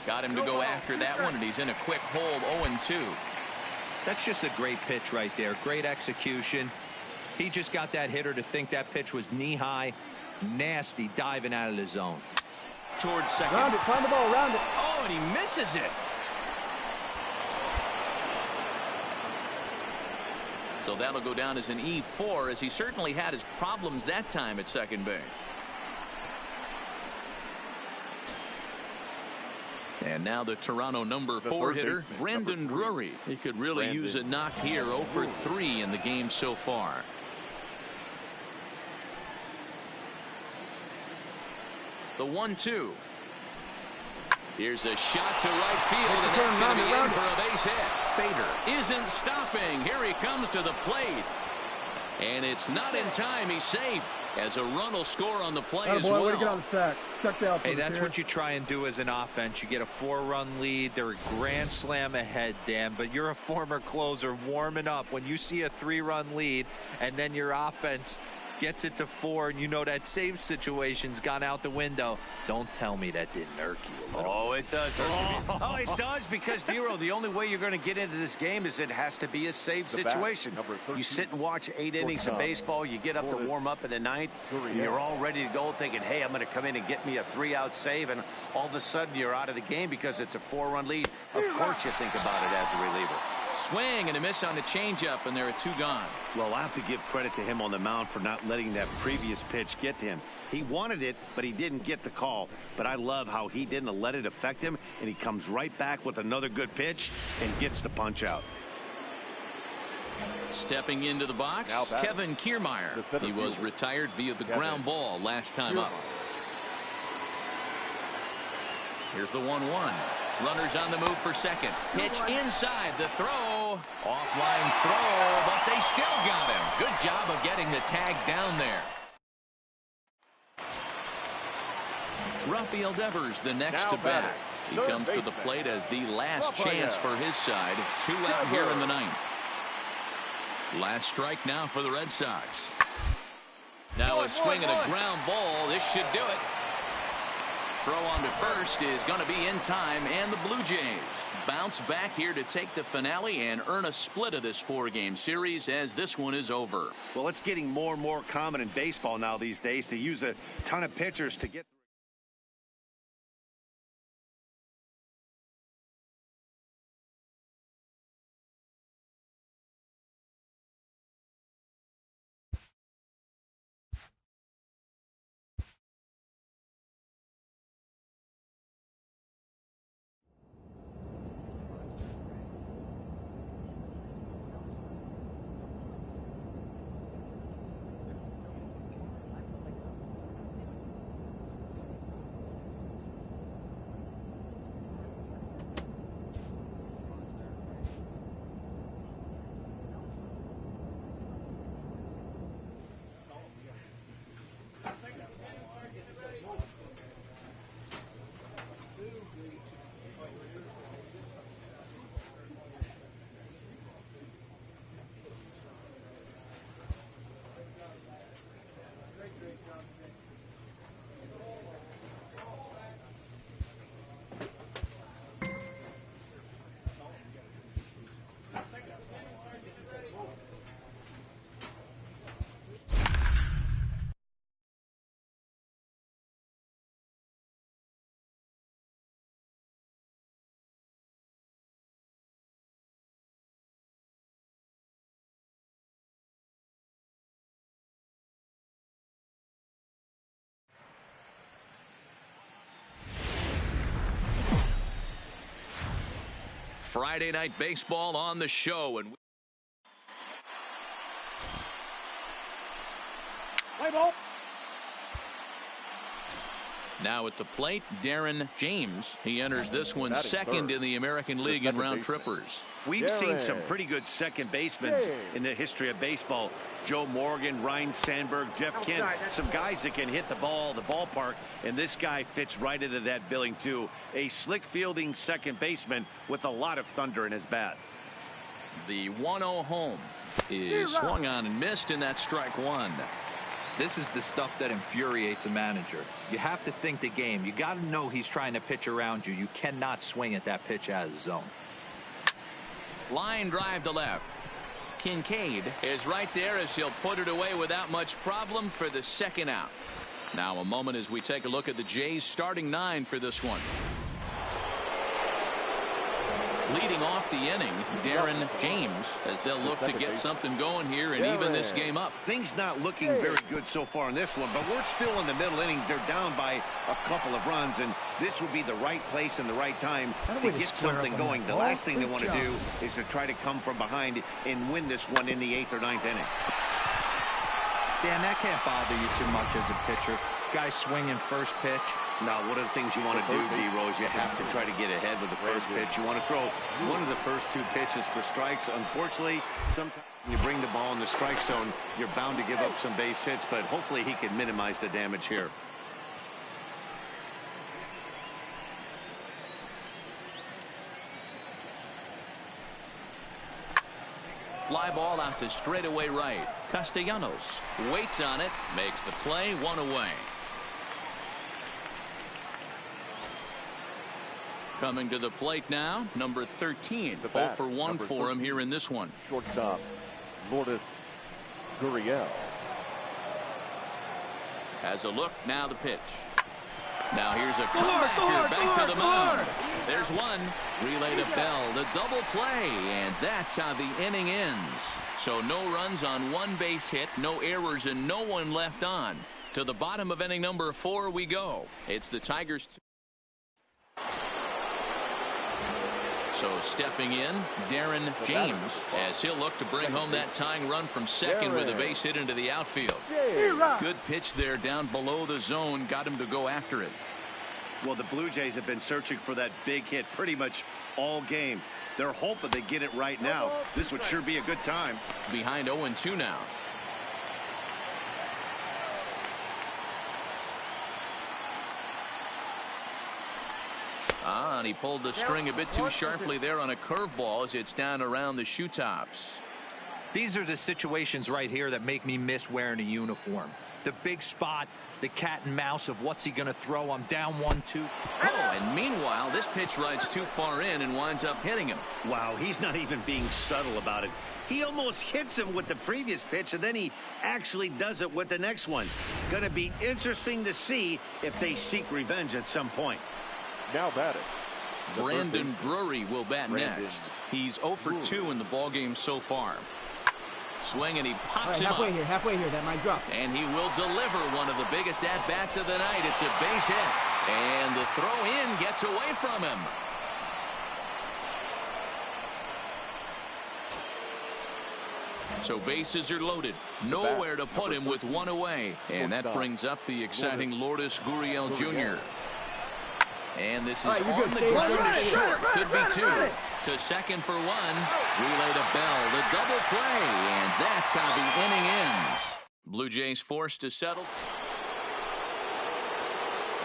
Got him to go after that one, and he's in a quick hold, 0-2. That's just a great pitch right there. Great execution. He just got that hitter to think that pitch was knee-high. Nasty diving out of the zone. Towards second. Round it, find the ball, round it. Oh, and he misses it. So that'll go down as an E4, as he certainly had his problems that time at second base. And now the Toronto number 4 hitter, Brandon Drury. He could really use a knock here. 0 for 3 in the game so far. The 1-2. Here's a shot to right field, and that's going to be in for a base hit. Fader isn't stopping. Here he comes to the plate. And it's not in time. He's safe, as a run will score on the play as well. Way to get on the sack. Check the outfield. Hey, that's what you try and do as an offense. You get a 4-run lead. They're a grand slam ahead, Dan, but you're a former closer warming up. When you see a 3-run lead and then your offense gets it to 4, and you know that save situation's gone out the window, don't tell me that didn't irk you a little. Oh, it does. Oh, it does, because, Dero, the only way you're going to get into this game is it has to be a save situation. You sit and watch 8 innings of baseball, you get up to warm up in the 9th, and you're all ready to go thinking, hey, I'm going to come in and get me a 3-out save, and all of a sudden you're out of the game because it's a 4-run lead. Of course you think about it as a reliever. Swing and a miss on the changeup, and there are 2 gone. Well, I have to give credit to him on the mound for not letting that previous pitch get to him. He wanted it, but he didn't get the call. But I love how he didn't let it affect him, and he comes right back with another good pitch and gets the punch out. Stepping into the box, Kevin Kiermaier. He was retired via the ground ball last time up. Here's the 1-1. Runners on the move for second. Pitch inside, the throw. Offline throw, but they still got him. Good job of getting the tag down there. Rafael Devers, the next to bat. He comes to the plate as the last chance for his side. 2 out here in the 9th. Last strike now for the Red Sox. Now a swing and a ground ball. This should do it. Throw on to first is going to be in time, and the Blue Jays bounce back here to take the finale and earn a split of this 4-game series as this one is over. Well, it's getting more and more common in baseball now these days to use a ton of pitchers to get Friday Night Baseball on the show. And Play ball. now at the plate, Darren James. He enters this one second in the American League in round trippers. We've seen some pretty good second basemen in the history of baseball. Joe Morgan, Ryan Sandberg, Jeff Kent, some guys that can hit the ball, the ballpark, and this guy fits right into that billing too. A slick fielding second baseman with a lot of thunder in his bat. The 1-0 home is swung on and missed, and that's strike one. This is the stuff that infuriates a manager. You have to think the game. You got to know he's trying to pitch around you. You cannot swing at that pitch out of the zone. Line drive to left. Kincaid is right there as he'll put it away without much problem for the second out. Now a moment as we take a look at the Jays starting nine for this one. Leading off the inning, Darren James, as they'll look to get something going here and even this game up. Things not looking very good so far in this one, but we're still in the middle innings. They're down by a couple of runs, and this would be the right place and the right time to get something going. The last thing they want to do is to try to come from behind and win this one in the 8th or 9th inning. Dan, that can't bother you too much as a pitcher. Guy swinging first pitch. Now, one of the things you want to do, D-Rose, you have to try to get ahead with the first pitch. You want to throw one of the first two pitches for strikes. Unfortunately, sometimes when you bring the ball in the strike zone, you're bound to give up some base hits, but hopefully he can minimize the damage here. Fly ball out to straightaway right. Castellanos waits on it, makes the play, one away. Coming to the plate now, number 13. 0 for 1 for him here in this one. Shortstop, Lourdes Gurriel. Has a look, now the pitch. Now here's a comebacker back to the mound. There's one. Relay to Bell, the double play, and that's how the inning ends. So no runs on one base hit, no errors, and no one left on. To the bottom of inning number 4 we go. It's the Tigers. So stepping in, Darren James, as he'll look to bring home that tying run from second with a base hit into the outfield. Good pitch there down below the zone, got him to go after it. Well, the Blue Jays have been searching for that big hit pretty much all game. They're hoping they get it right now. This would sure be a good time. Behind 0-2 now. And he pulled the string a bit too sharply there on a curveball as it's down around the shoe tops. These are the situations right here that make me miss wearing a uniform. The big spot, the cat and mouse of what's he going to throw. I'm down 1-2. Oh, and meanwhile, this pitch rides too far in and winds up hitting him. Wow, he's not even being subtle about it. He almost hits him with the previous pitch, and then he actually does it with the next one. Going to be interesting to see if they seek revenge at some point. Now batting, Brandon Drury will bat next. He's 0 for 2 in the ballgame so far. Swing, and he pops him halfway up. here, that might drop. And he will deliver one of the biggest at-bats of the night. It's a base hit. And the throw-in gets away from him. So bases are loaded. Nowhere to put him with one away. And that brings up the exciting Lourdes Gurriel Jr. And this is on the ground to short. Could be 2. To second for 1. Relay to Bell. The double play. And that's how the inning ends. Blue Jays forced to settle.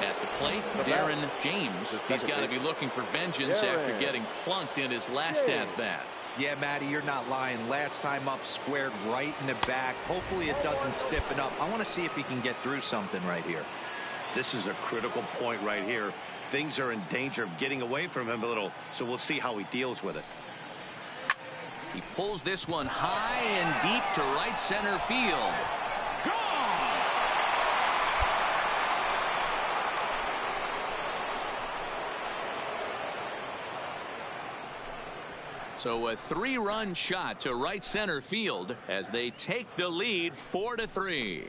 At the plate, Darren James. He's got to be looking for vengeance after getting plunked in his last at-bat. Yeah, Matty, you're not lying. Last time up, squared right in the back. Hopefully it doesn't stiffen up. I want to see if he can get through something right here. This is a critical point right here. Things are in danger of getting away from him a little, so we'll see how he deals with it. He pulls this one high and deep to right center field. Gone! So a 3-run shot to right center field as they take the lead 4-3.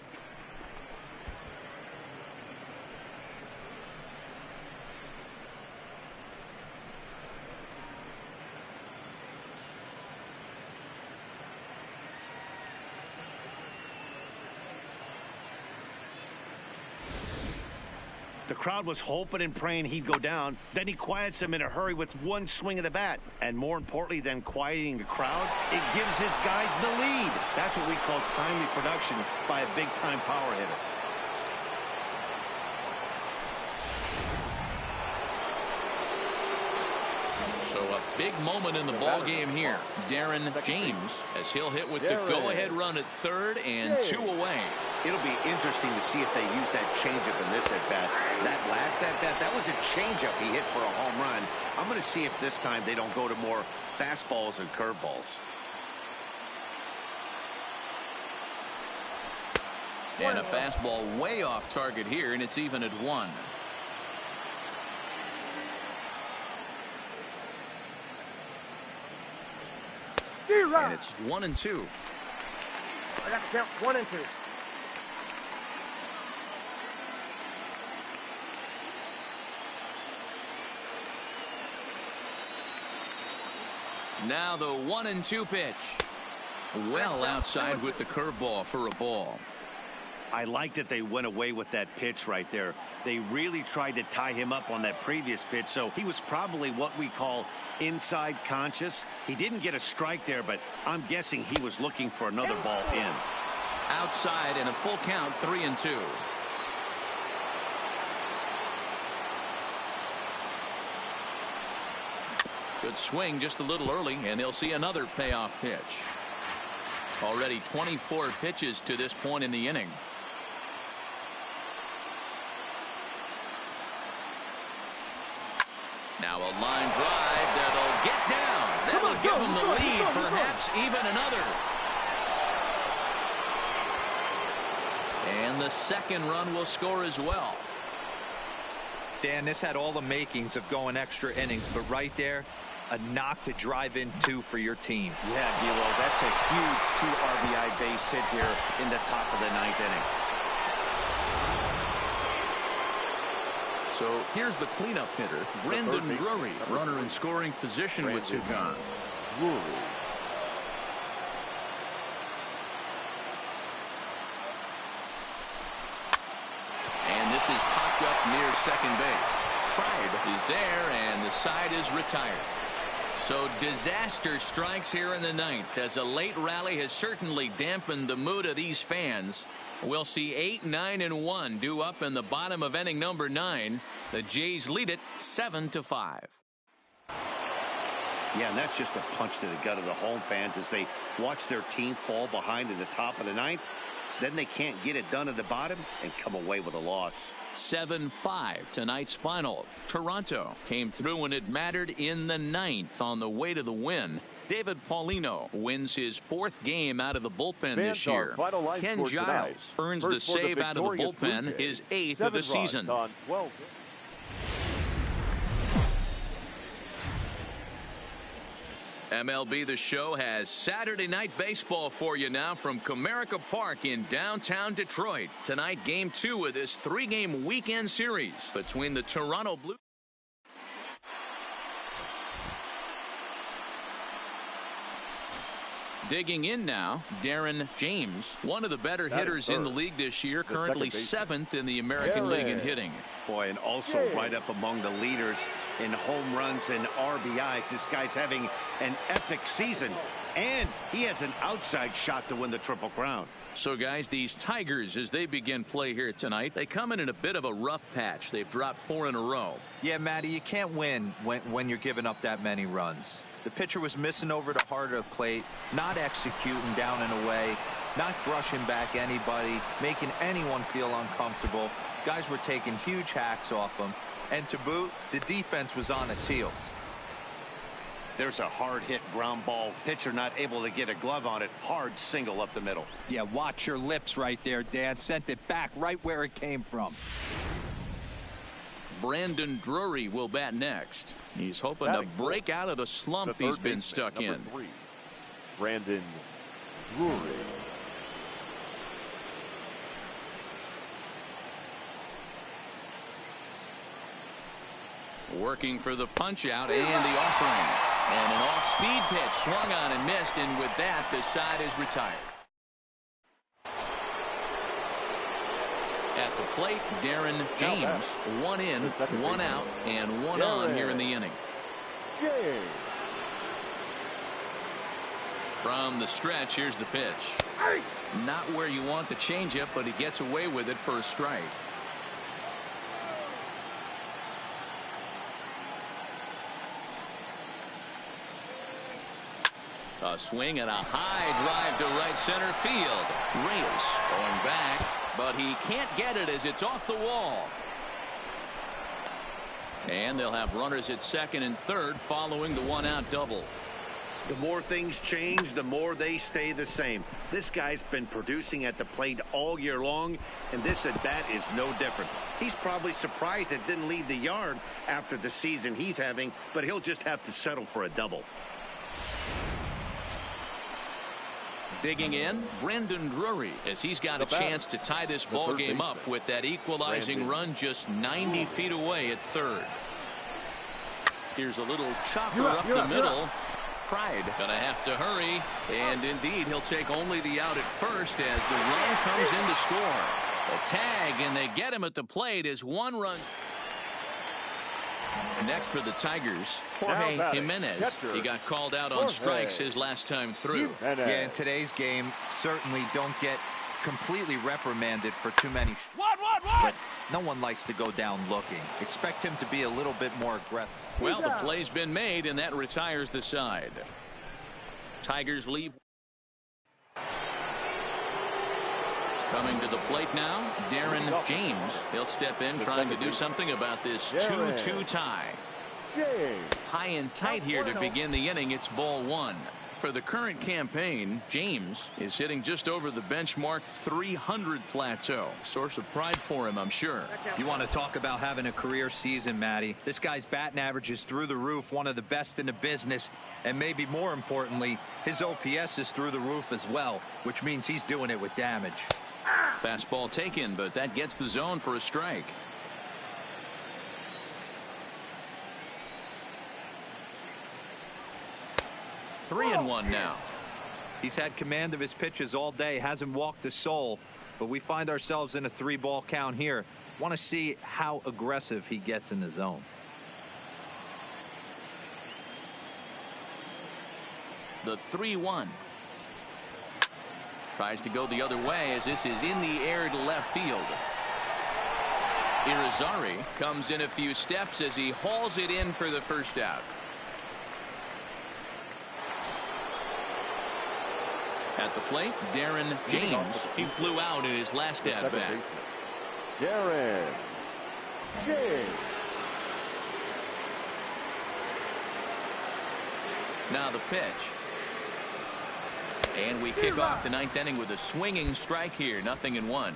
The crowd was hoping and praying he'd go down. Then he quiets them in a hurry with one swing of the bat. And more importantly than quieting the crowd, it gives his guys the lead. That's what we call timely production by a big-time power hitter. So a big moment in the ball game here. Darren James, as he'll hit with the go-ahead run at third and 2 away. It'll be interesting to see if they use that changeup in this at-bat. That last at-bat, that was a changeup he hit for a home run. I'm going to see if this time they don't go to more fastballs and curveballs. And a fastball way off target here, and it's even at 1. And it's 1-2. I got to count 1 and 2. Now the 1-2 pitch. Well outside with the curveball for a ball. I like that they went away with that pitch right there. They really tried to tie him up on that previous pitch, so he was probably what we call inside conscious. He didn't get a strike there, but I'm guessing he was looking for another ball in. Outside and a full count, 3-2. Good swing just a little early, and he'll see another payoff pitch. Already 24 pitches to this point in the inning. Now a line drive that'll get down. That'll give him the lead, perhaps even another. And the second run will score as well. Dan, this had all the makings of going extra innings, but right there, a knock to drive in 2 for your team. Yeah, D'Lo, that's a huge 2 RBI base hit here in the top of the 9th inning. So here's the cleanup hitter, Brandon Drury, runner in scoring position with 2 gone. And this is popped up near second base. Pride is there, and the side is retired. So disaster strikes here in the 9th, as a late rally has certainly dampened the mood of these fans. We'll see 8, 9, and 1 due up in the bottom of inning number 9. The Jays lead it 7-5. Yeah, and that's just a punch to the gut of the home fans as they watch their team fall behind in the top of the 9th. Then they can't get it done at the bottom and come away with a loss. 7-5 tonight's final. Toronto came through when it mattered in the 9th on the way to the win. David Paulino wins his 4th game out of the bullpen this year. Ken Giles earns the save out of the bullpen, his 8th of the season. MLB The Show has Saturday Night Baseball for you now from Comerica Park in downtown Detroit. Tonight, Game 2 of this 3-game weekend series between the Toronto Blue. Digging in now, Darren James, one of the better hitters in the league this year, currently 7th in the American League in hitting. Boy, and also right up among the leaders in home runs and RBIs. This guy's having an epic season, and he has an outside shot to win the Triple Crown. So, guys, these Tigers, as they begin play here tonight, they come in a bit of a rough patch. They've dropped 4 in a row. Yeah, Matty, you can't win when you're giving up that many runs. The pitcher was missing over the heart of the plate, not executing down and away, not brushing back anybody, making anyone feel uncomfortable. Guys were taking huge hacks off him. And to boot, the defense was on its heels. There's a hard hit ground ball. Pitcher not able to get a glove on it. Hard single up the middle. Yeah, watch your lips right there, Dad. Sent it back right where it came from. Brandon Drury will bat next. He's hoping to break out of the slump he's been stuck in. Brandon Drury. Working for the punch out and the offering. And an off-speed pitch swung on and missed, and with that, the side is retired. At the plate, Darren James. One in, one out, and one on here in the inning. From the stretch, here's the pitch. Not where you want the changeup, but he gets away with it for a strike. A swing and a high drive to right center field. Reyes going back, but he can't get it as it's off the wall. And they'll have runners at second and third following the one-out double. The more things change, the more they stay the same. This guy's been producing at the plate all year long, and this at-bat is no different. He's probably surprised it didn't leave the yard after the season he's having, but he'll just have to settle for a double. Digging in, Brendan Drury, as he's got a chance to tie this ball game up with that equalizing run just 90 feet away at third. Here's a little chopper up the middle. Pride gonna have to hurry, and indeed he'll take only the out at first as the run comes in to score. A tag, and they get him at the plate as one run. Next for the Tigers, Jorge Jimenez. He got called out on strikes his last time through. Yeah, in today's game, certainly don't get completely reprimanded for too many. But no one likes to go down looking. Expect him to be a little bit more aggressive. Well, the play's been made, and that retires the side. Tigers leave. Coming to the plate now, Darren James. He'll step in trying to do something about this 2-2 tie. High and tight here to begin the inning. It's ball one. For the current campaign, James is hitting just over the benchmark 300 plateau. Source of pride for him, I'm sure. You want to talk about having a career season, Matty. This guy's batting average is through the roof, one of the best in the business. And maybe more importantly, his OPS is through the roof as well, which means he's doing it with damage. Fastball taken, but that gets the zone for a strike. Three and one now. He's had command of his pitches all day, hasn't walked a soul, but we find ourselves in a 3-ball count here. Want to see how aggressive he gets in the zone. The 3-1. Tries to go the other way as this is in the air to left field. Irizarry comes in a few steps as he hauls it in for the first out. At the plate, Darren James. He flew out in his last at-bat. Darren James. Now the pitch. And we kick off the ninth inning with a swinging strike here. 0-1.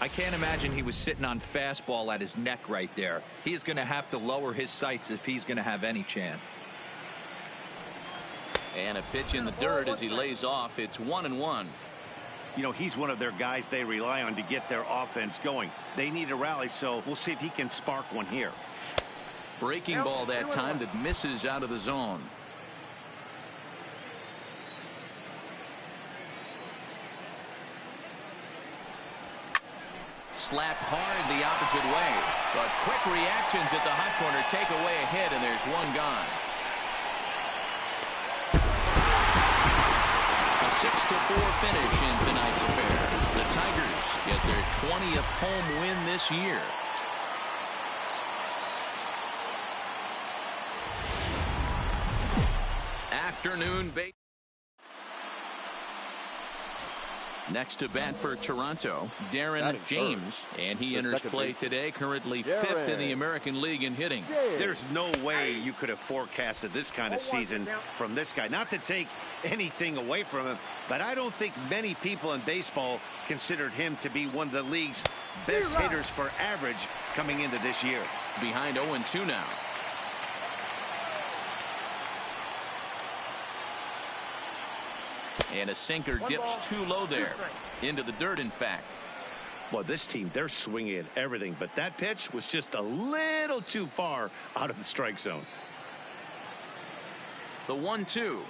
I can't imagine he was sitting on fastball at his neck right there. He is going to have to lower his sights if he's going to have any chance. And a pitch in the dirt as he lays off. It's 1-1. You know, he's one of their guys they rely on to get their offense going. They need a rally, so we'll see if he can spark one here. Breaking ball that time that misses out of the zone. Slapped hard the opposite way, but quick reactions at the hot corner take away a hit, and there's one gone. A 6-4 finish in tonight's affair. The Tigers get their 20th home win this year. Afternoon base. Next to bat for Toronto, Darren James, and he enters play today, currently 5th in the American League in hitting. There's no way you could have forecasted this kind of season from this guy. Not to take anything away from him, but I don't think many people in baseball considered him to be one of the league's best hitters for average coming into this year. Behind 0-2 now. And a sinker dips too low there. Into the dirt, in fact. Well, this team, they're swinging at everything, but that pitch was just a little too far out of the strike zone. The 1-2.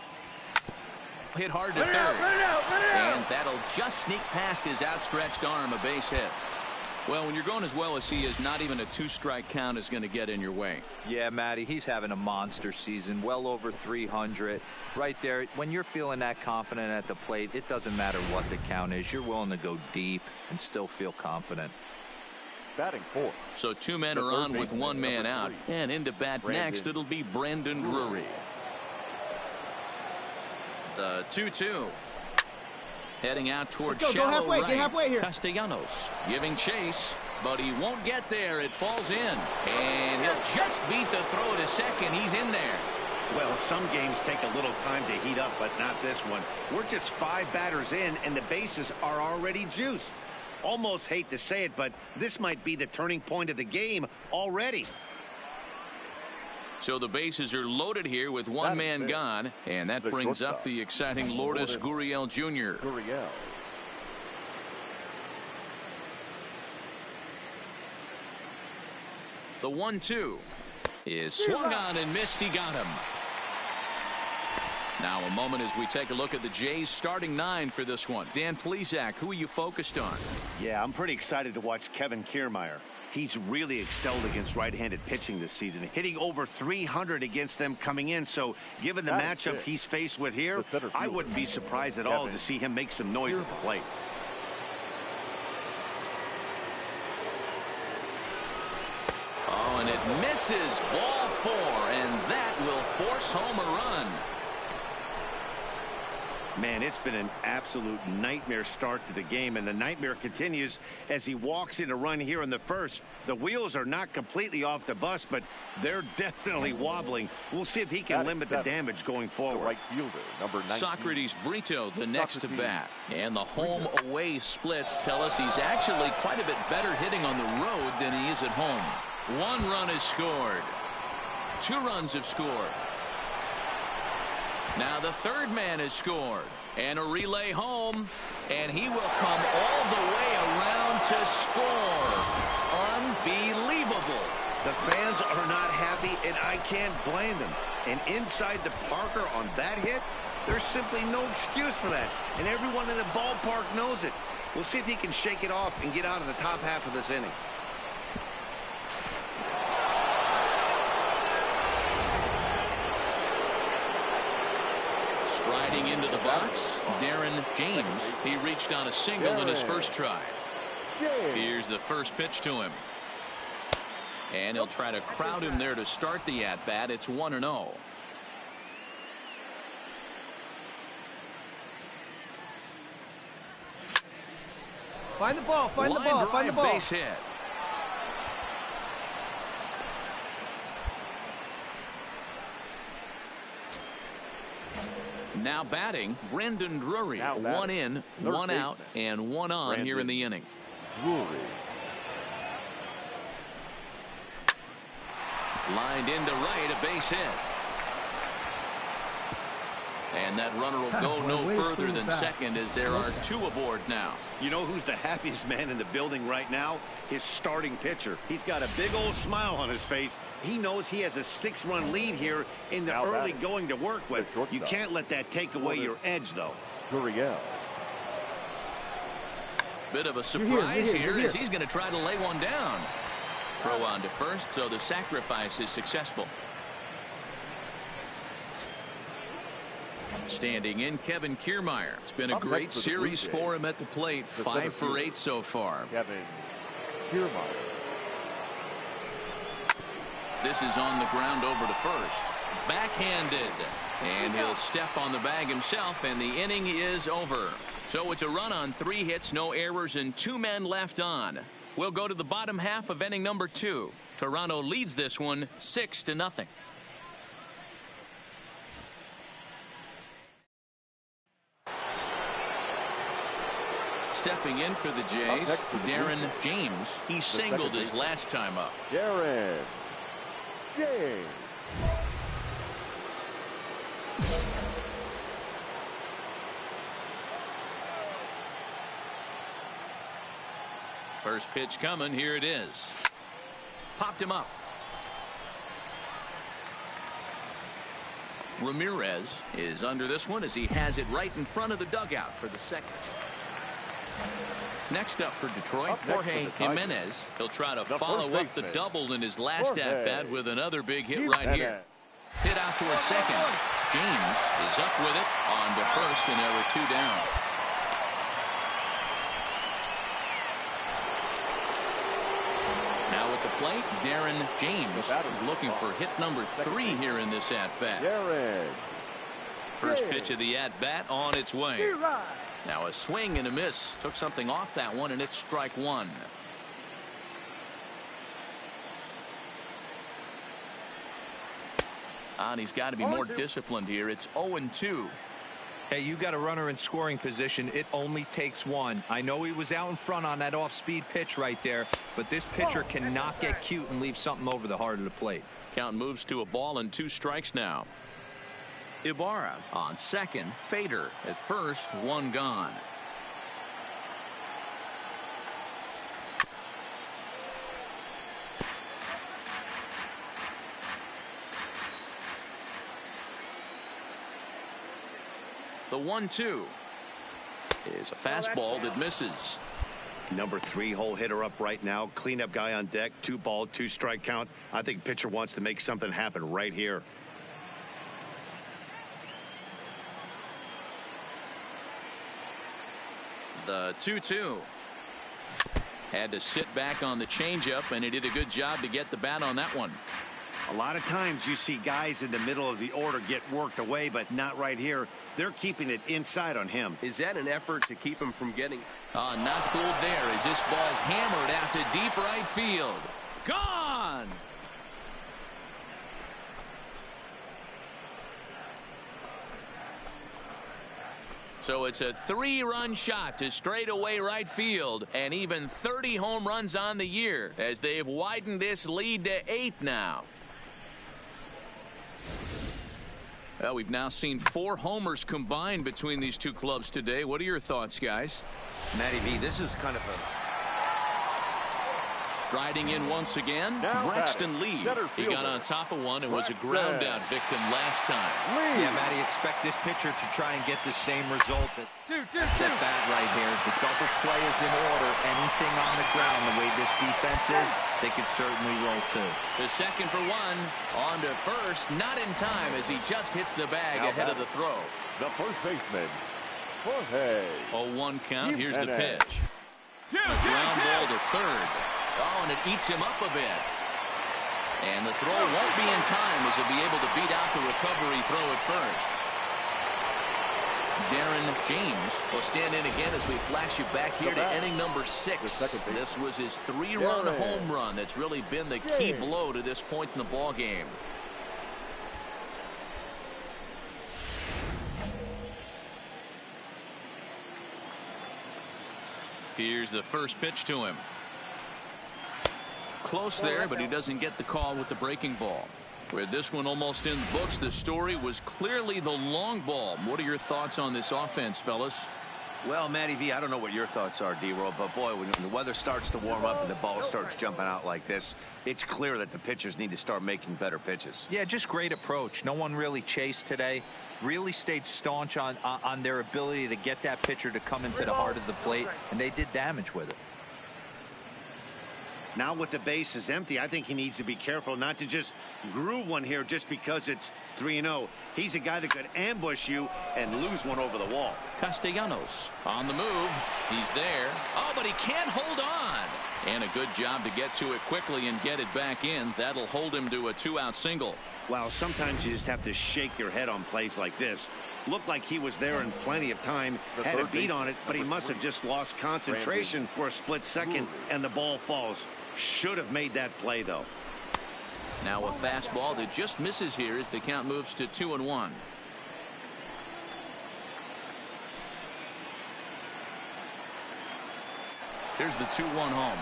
Hit hard to third. And that'll just sneak past his outstretched arm, a base hit. Well, when you're going as well as he is, not even a 2-strike count is going to get in your way. Yeah, Matty, he's having a monster season, well over 300. Right there, when you're feeling that confident at the plate, it doesn't matter what the count is. You're willing to go deep and still feel confident. Batting fourth. So 2 men are on with 1 man out. And into bat next, it'll be Brandon Drury. The 2-2. Heading out towards shallow right. Get halfway here. Castellanos giving chase, but he won't get there. It falls in. And he'll just beat the throw to second. He's in there. Well, some games take a little time to heat up, but not this one. We're just 5 batters in, and the bases are already juiced. Almost hate to say it, but this might be the turning point of the game already. So the bases are loaded here with 1 man gone, and that brings up the exciting Lourdes Gurriel Jr. The 1-2 is swung on and missed. He got him. Now a moment as we take a look at the Jays starting 9 for this one. Dan Plesac, who are you focused on? Yeah, I'm pretty excited to watch Kevin Kiermaier. He's really excelled against right-handed pitching this season, hitting over 300 against them coming in. So given the matchup he's faced with here, I wouldn't be surprised at all to see him make some noise at the plate. Oh, and it misses. Ball 4, and that will force home a run. Man, it's been an absolute nightmare start to the game, and the nightmare continues as he walks in a run here in the first. The wheels are not completely off the bus, but they're definitely wobbling. We'll see if he can limit the damage going forward. Right fielder, number 19. Socrates Brito, the next to bat. And the home-away splits tell us he's actually quite a bit better hitting on the road than he is at home. 1 run is scored. 2 runs have scored. Now the 3rd man has scored, and a relay home, and he will come all the way around to score. Unbelievable. The fans are not happy, and I can't blame them. And inside the Parker on that hit, there's simply no excuse for that, and everyone in the ballpark knows it. We'll see if he can shake it off and get out of the top half of this inning. Riding into the box, Darren James. He reached on a single in his first try. Here's the first pitch to him. And he'll try to crowd him there to start the at-bat. It's 1-0. Find the ball, find the ball, find the ball. Base hit. Now batting, Brandon Drury. 1 in, 1 out, and 1 on here in the inning. Lined into right, a base hit. And that runner will go no further than second as there are 2 aboard now. You know who's the happiest man in the building right now? His starting pitcher. He's got a big old smile on his face. He knows he has a 6-run lead here in the early going to work with. You can't let that take away your edge, though. Bit of a surprise here as he's going to try to lay one down. Throw on to first, so the sacrifice is successful. Standing in, Kevin Kiermaier. It's been a great series for him at the plate. 5 for 8 so far. Kevin Kiermaier. This is on the ground over to first. Backhanded. And he'll step on the bag himself, and the inning is over. So it's a run on 3 hits, no errors, and 2 men left on. We'll go to the bottom half of inning number 2. Toronto leads this one 6-0. Stepping in for the Jays, Darren James. He singled his last time up. Darren James. First pitch coming. Here it is. Popped him up. Ramirez is under this one as he has it right in front of the dugout for the second. Next up for Detroit, Up next Jorge for the Tigers, Jimenez. He'll try to the follow first up the baseman, double in his last Jorge at-bat with another big hit Jimenez. right here. Hit out towards second. James is up with it on to first, and there were 2 down. Now at the plate, Darren James is looking for hit number 3 here in this at-bat. First pitch of the at-bat on its way. Now a swing and a miss. Took something off that one, and it's strike 1. And he's got to be more disciplined here. It's 0-2. Hey, you got a runner in scoring position. It only takes one. I know he was out in front on that off-speed pitch right there, but this pitcher cannot get cute and leave something over the heart of the plate. Count moves to a ball and 2 strikes now. Ibarra on second. Fader at first. 1 gone. The 1-2 is a fastball that misses. Number 3 hole hitter up right now. Cleanup guy on deck. 2 ball, 2 strike count. I think pitcher wants to make something happen right here. The 2-2. Had to sit back on the changeup, and he did a good job to get the bat on that one. A lot of times you see guys in the middle of the order get worked away, but not right here. They're keeping it inside on him. Is that an effort to keep him from getting? Not fooled there as this ball's hammered out to deep right field. Gone! So it's a 3-run shot to straightaway right field, and even 30 home runs on the year as they've widened this lead to 8 now. Well, we've now seen 4 homers combined between these 2 clubs today. What are your thoughts, guys? Matty V, this is kind of a... Striding in once again, Now Braxton Lee. He got on top of one and was a ground out victim last time. Yeah, Matty, expect this pitcher to try and get the same result. That's at bat right here. The double play is in order. Anything on the ground, the way this defense is, they could certainly roll 2. The second for 1, on to first, not in time as he just hits the bag ahead of the throw. The first baseman, Jorge. 0-1 count. Here's the pitch. Ground ball to third. Oh, and it eats him up a bit. And the throw won't be in time as he'll be able to beat out the recovery throw at first. Darren James will stand in again as we flash you back here to inning number 6. This was his 3-run home run that's really been the key blow to this point in the ball game. Here's the first pitch to him. Close there, but he doesn't get the call with the breaking ball. With this one almost in the books, the story was clearly the long ball. What are your thoughts on this offense, fellas? Well, Matty V, I don't know what your thoughts are, D-Roll, but boy, when the weather starts to warm up and the ball starts jumping out like this, it's clear that the pitchers need to start making better pitches. Yeah, just great approach. No one really chased today. Really stayed staunch on their ability to get that pitcher to come into the heart of the plate, and they did damage with it. Now with the bases empty, I think he needs to be careful not to just groove one here just because it's 3-0. He's a guy that could ambush you and lose one over the wall. Castellanos on the move. He's there. Oh, but he can't hold on. And a good job to get to it quickly and get it back in. That'll hold him to a 2-out single. Wow, sometimes you just have to shake your head on plays like this. Looked like he was there in plenty of time, had a beat on it, but he must have just lost concentration for a split second, and the ball falls. Should have made that play, though. Now a fastball that just misses here as the count moves to 2-1. Here's the 2-1 home.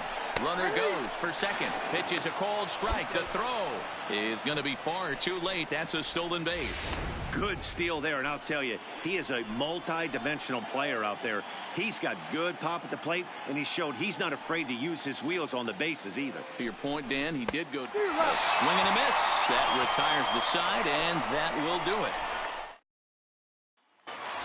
Runner goes for second. Pitch is a called strike. The throw is going to be far too late. That's a stolen base. Good steal there, and I'll tell you, he is a multi-dimensional player out there. He's got good pop at the plate, and he showed he's not afraid to use his wheels on the bases either. To your point, Dan, he did go a swing and a miss. That retires the side, and that will do it.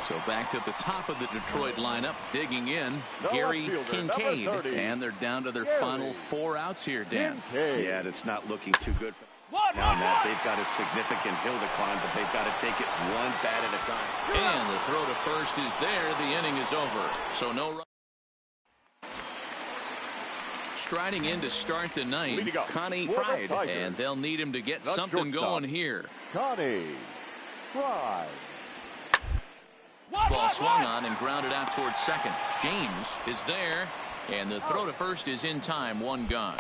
So back to the top of the Detroit lineup, digging in, No Gary left fielder, Kincaid. number 30. And they're down to their Gary final 4 outs here, Dan. Kincaid. Yeah, and it's not looking too good. Now, Matt, they've got a significant hill to climb, but they've got to take it one bat at a time. And the throw to first is there. The inning is over. So no run. Striding in to start the ninth, Connie Pride. And they'll need him to get something going here. Connie Pride. Ball swung on and grounded out towards second. James is there. And the throw to first is in time. 1 gone.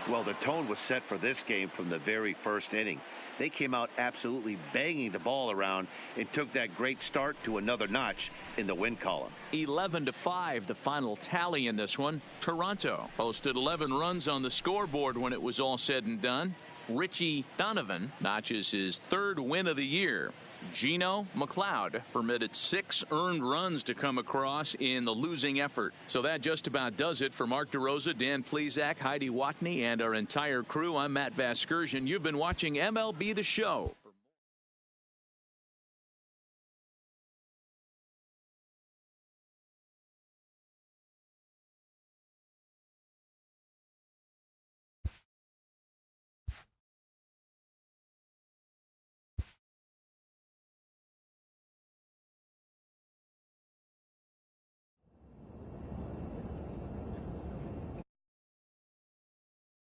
Well, the tone was set for this game from the very first inning. They came out absolutely banging the ball around and took that great start to another notch in the win column. 11-5, the final tally in this one. Toronto posted 11 runs on the scoreboard when it was all said and done. Richie Donovan notches his 3rd win of the year. Gino McLeod permitted 6 earned runs to come across in the losing effort. So that just about does it for Mark DeRosa, Dan Plesac, Heidi Watney, and our entire crew. I'm Matt Vasgersian. You've been watching MLB The Show.